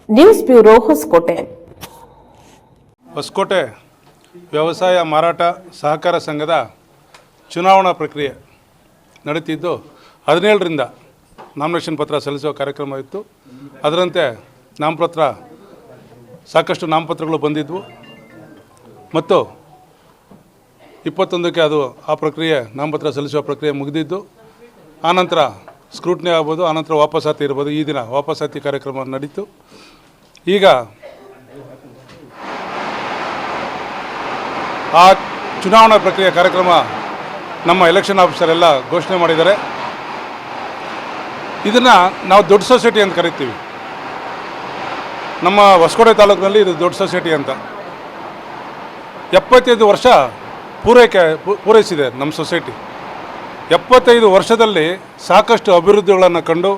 News bureau, Hosakote. ಹೊಸಕೋಟೆ ವ್ಯವಸಾಯ ಮಾರಾಟ ಸಹಕಾರ ಸಂಘದ ಚುನಾವಣಾ ಪ್ರಕ್ರಿಯೆ ನಡೀತಿದ್ದು 17ರಿಂದ ನಾಮಿನೇಷನ್ ಪತ್ರ ಸಲ್ಲಿಸುವ ಕಾರ್ಯಕ್ರಮ ಇತ್ತು. ಅದರಂತೆ ಸಾಕಷ್ಟು ನಾಮಪತ್ರಗಳು ಬಂದಿದ್ವು ಮತ್ತು 21ಕ್ಕೆ ಅದು ಆ ಪ್ರಕ್ರಿಯೆ ನಾಮಪತ್ರ ಸಲ್ಲಿಸುವ ಪ್ರಕ್ರಿಯೆ ಮುಗಿದಿದ್ದು, ಆನಂತರ ಸ್ಕ್ರೂಟ್ನಿ ಆಗ್ಬೋದು, ಆನಂತರ ವಾಪಸಾತಿ ಇರ್ಬೋದು. ಈ ದಿನ ವಾಪಸಾತಿ ಕಾರ್ಯಕ್ರಮ ನಡೀತು. ಈಗ ಆ ಚುನಾವಣಾ ಪ್ರಕ್ರಿಯೆ ಕಾರ್ಯಕ್ರಮ ನಮ್ಮ ಎಲೆಕ್ಷನ್ ಆಫೀಸರ್ ಎಲ್ಲ ಘೋಷಣೆ ಮಾಡಿದ್ದಾರೆ. ಇದನ್ನು ನಾವು ದೊಡ್ಡ ಸೊಸೈಟಿ ಅಂತ ಕರಿತೀವಿ. ನಮ್ಮ ಹೊಸಕೋಟೆ ತಾಲೂಕಿನಲ್ಲಿ ಇದು ದೊಡ್ಡ ಸೊಸೈಟಿ ಅಂತ. 75 ವರ್ಷ ಪೂರೈಸಿದೆ ನಮ್ಮ ಸೊಸೈಟಿ. 75 ವರ್ಷದಲ್ಲಿ ಸಾಕಷ್ಟು ಅಭಿವೃದ್ಧಿಗಳನ್ನು ಕಂಡು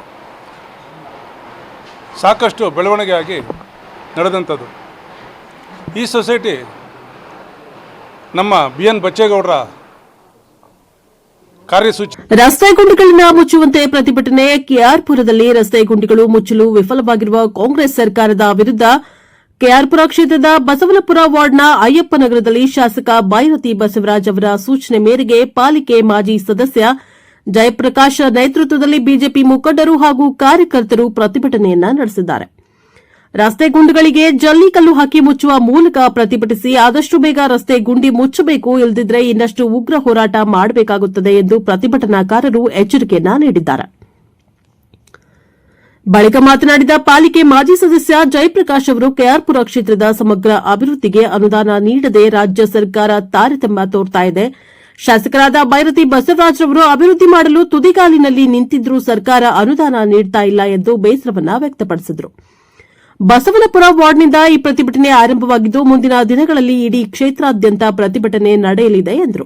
ಸಾಕಷ್ಟು ಬೆಳವಣಿಗೆ ಆಗಿ ನಡೆದಂಥದ್ದು. ಈ ಸೊಸೈಟಿ ನಮ್ಮ ಬಿ ಎನ್ ಬಚ್ಚೇಗೌಡರ ಕಾರ್ಯಸೂಚಿ. ರಸ್ತೆ ಗುಂಡಿಗಳನ್ನ ಮುಚ್ಚುವಂತೆ ಪ್ರತಿಭಟನೆ. ಕೆಆರ್ಪುರದಲ್ಲಿ ರಸ್ತೆ ಗುಂಡಿಗಳು ಮುಚ್ಚಲು ವಿಫಲವಾಗಿರುವ ಕಾಂಗ್ರೆಸ್ ಸರ್ಕಾರದ ವಿರುದ್ಧ ಕೆಆರ್ಪುರ ಕ್ಷೇತ್ರದ ಬಸವನಪುರ ವಾರ್ಡ್ನ ಅಯ್ಯಪ್ಪನಗರದಲ್ಲಿ ಶಾಸಕ ಬೈರತಿ ಬಸವರಾಜ್ ಅವರ ಸೂಚನೆ ಮೇರೆಗೆ ಪಾಲಿಕೆ ಮಾಜಿ ಸದಸ್ಯ ಜಯಪ್ರಕಾಶ್ ನೇತೃತ್ವದಲ್ಲಿ ಬಿಜೆಪಿ ಮುಖಂಡರು ಹಾಗೂ ಕಾರ್ಯಕರ್ತರು ಪ್ರತಿಭಟನೆಯನ್ನ ನಡೆಸಿದ್ದಾರೆ. ರಸ್ತೆ ಗುಂಡಿಗಳಿಗೆ ಜಲ್ಲಿಕಲ್ಲು ಹಾಕಿ ಮುಚ್ಚುವ ಮೂಲಕ ಪ್ರತಿಭಟಿಸಿ ಆದಷ್ಟು ಬೇಗ ರಸ್ತೆ ಗುಂಡಿ ಮುಚ್ಚಬೇಕು, ಇಲ್ಲದಿದ್ದರೆ ಇನ್ನಷ್ಟು ಉಗ್ರ ಹೋರಾಟ ಮಾಡಬೇಕಾಗುತ್ತದೆ ಎಂದು ಪ್ರತಿಭಟನಾಕಾರರು ಎಚ್ಚರಿಕೆಯನ್ನ ನೀಡಿದ್ದಾರೆ. ಬಳಿಕ ಮಾತನಾಡಿದ ಪಾಲಿಕೆ ಮಾಜಿ ಸದಸ್ಯ ಜಯಪ್ರಕಾಶ್ ಅವರು ಕೆಆರ್ಪುರ ಕ್ಷೇತ್ರದ ಸಮಗ್ರ ಅಭಿವೃದ್ಧಿಗೆ ಅನುದಾನ ನೀಡದೆ ರಾಜ್ಯ ಸರ್ಕಾರ ತಾರತಮ್ಯ ತೋರ್ತಾ ಇದೆ. ಶಾಸಕರಾದ ಬೈರತಿ ಬಸವರಾಜ್ ಅವರು ಅಭಿವೃದ್ಧಿ ಮಾಡಲು ತುದಿಗಾಲಿನಲ್ಲಿ ನಿಂತಿದ್ರೂ ಸರ್ಕಾರ ಅನುದಾನ ನೀಡ್ತಾ ಇಲ್ಲ ಎಂದು ಬೇಸರವನ್ನ ವ್ಯಕ್ತಪಡಿಸಿದರು. ಬಸವನಪುರ ವಾರ್ಡ್ನಿಂದ ಈ ಪ್ರತಿಭಟನೆ ಆರಂಭವಾಗಿದ್ದು ಮುಂದಿನ ದಿನಗಳಲ್ಲಿ ಇಡೀ ಕ್ಷೇತ್ರಾದ್ಯಂತ ಪ್ರತಿಭಟನೆ ನಡೆಯಲಿದೆ ಎಂದರು.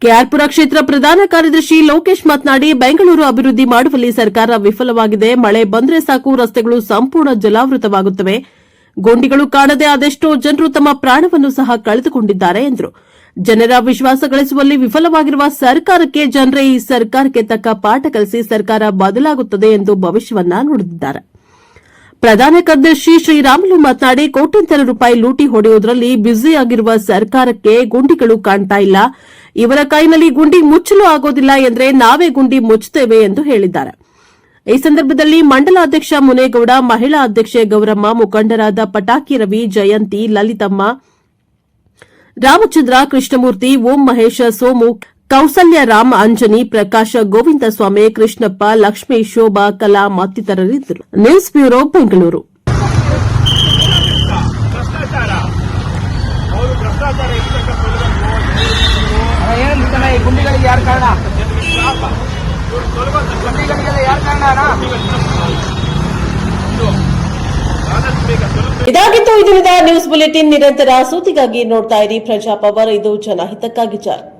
ಕೆಆರ್ಪುರ ಕ್ಷೇತ್ರ ಪ್ರಧಾನ ಕಾರ್ಯದರ್ಶಿ ಲೋಕೇಶ್ ಮಾತನಾಡಿ, ಬೆಂಗಳೂರು ಅಭಿವೃದ್ಧಿ ಮಾಡುವಲ್ಲಿ ಸರ್ಕಾರ ವಿಫಲವಾಗಿದೆ. ಮಳೆ ಬಂದರೆ ಸಾಕು ರಸ್ತೆಗಳು ಸಂಪೂರ್ಣ ಜಲಾವೃತವಾಗುತ್ತವೆ. ಗುಂಡಿಗಳು ಕಾಣದೆ ಅದೆಷ್ಟೋ ಜನರು ತಮ್ಮ ಪ್ರಾಣವನ್ನು ಸಹ ಕಳೆದುಕೊಂಡಿದ್ದಾರೆ ಎಂದರು. ಜನರ ವಿಶ್ವಾಸ ಗಳಿಸುವಲ್ಲಿ ವಿಫಲವಾಗಿರುವ ಸರ್ಕಾರಕ್ಕೆ ಜನರೇ ಈ ಸರ್ಕಾರಕ್ಕೆ ತಕ್ಕ ಪಾಠ ಕಲಿಸಿ ಸರ್ಕಾರ ಬದಲಾಗುತ್ತದೆ ಎಂದು ಭವಿಷ್ಯವನ್ನ ನುಡಿದಿದ್ದಾರೆ. ಪ್ರಧಾನ ಕಾರ್ಯದರ್ಶಿ ಶ್ರೀರಾಮುಲು ಮಾತನಾಡಿ, ಕೋಟ್ಯಂತರ ರೂಪಾಯಿ ಲೂಟಿ ಹೊಡೆಯುವುದರಲ್ಲಿ ಬ್ಯುಸಿಯಾಗಿರುವ ಸರ್ಕಾರಕ್ಕೆ ಗುಂಡಿಗಳು ಕಾಣ್ತಾ ಇಲ್ಲ. ಇವರ ಕೈನಲ್ಲಿ ಗುಂಡಿ ಮುಚ್ಚಲು ಆಗೋದಿಲ್ಲ ಎಂದರೆ ನಾವೇ ಗುಂಡಿ ಮುಚ್ಚುತ್ತೇವೆ ಎಂದು ಹೇಳಿದ್ದಾರೆ. ಈ ಸಂದರ್ಭದಲ್ಲಿ ಮಂಡಲಾಧ್ಯಕ್ಷ ಮುನೇಗೌಡ, ಮಹಿಳಾ ಅಧ್ಯಕ್ಷೆ ಗೌರಮ್ಮ, ಮುಖಂಡರಾದ ಪಟಾಕಿ ರವಿ, ಜಯಂತಿ, ಲಲಿತಮ್ಮ, ರಾಮಚಂದ್ರ, ಕೃಷ್ಣಮೂರ್ತಿ, ಓಂ ಮಹೇಶ್, ಸೋಮು, ಕೌಸಲ್ಯ ರಾಮ್, ಅಂಜನಿ, ಪ್ರಕಾಶ, ಗೋವಿಂದ ಸ್ವಾಮಿ, ಕೃಷ್ಣಪ್ಪ, ಲಕ್ಷ್ಮೀ, ಶೋಭಾ, ಕಲಾ ಮತ್ತಿತರರಿದ್ದರು. News bureau, Bengaluru. ಇದಾಗಿತ್ತು ಈ ದಿನದ ನ್ಯೂಸ್ ಬುಲೆಟಿನ್. ನಿರಂತರ ಸುದ್ದಿಗಾಗಿ ನೋಡ್ತಾ ಇರಿ ಪ್ರಜಾಪವರ್. ಇದು ಜನಹಿತಕ್ಕಾಗಿ ಜಾರಿ.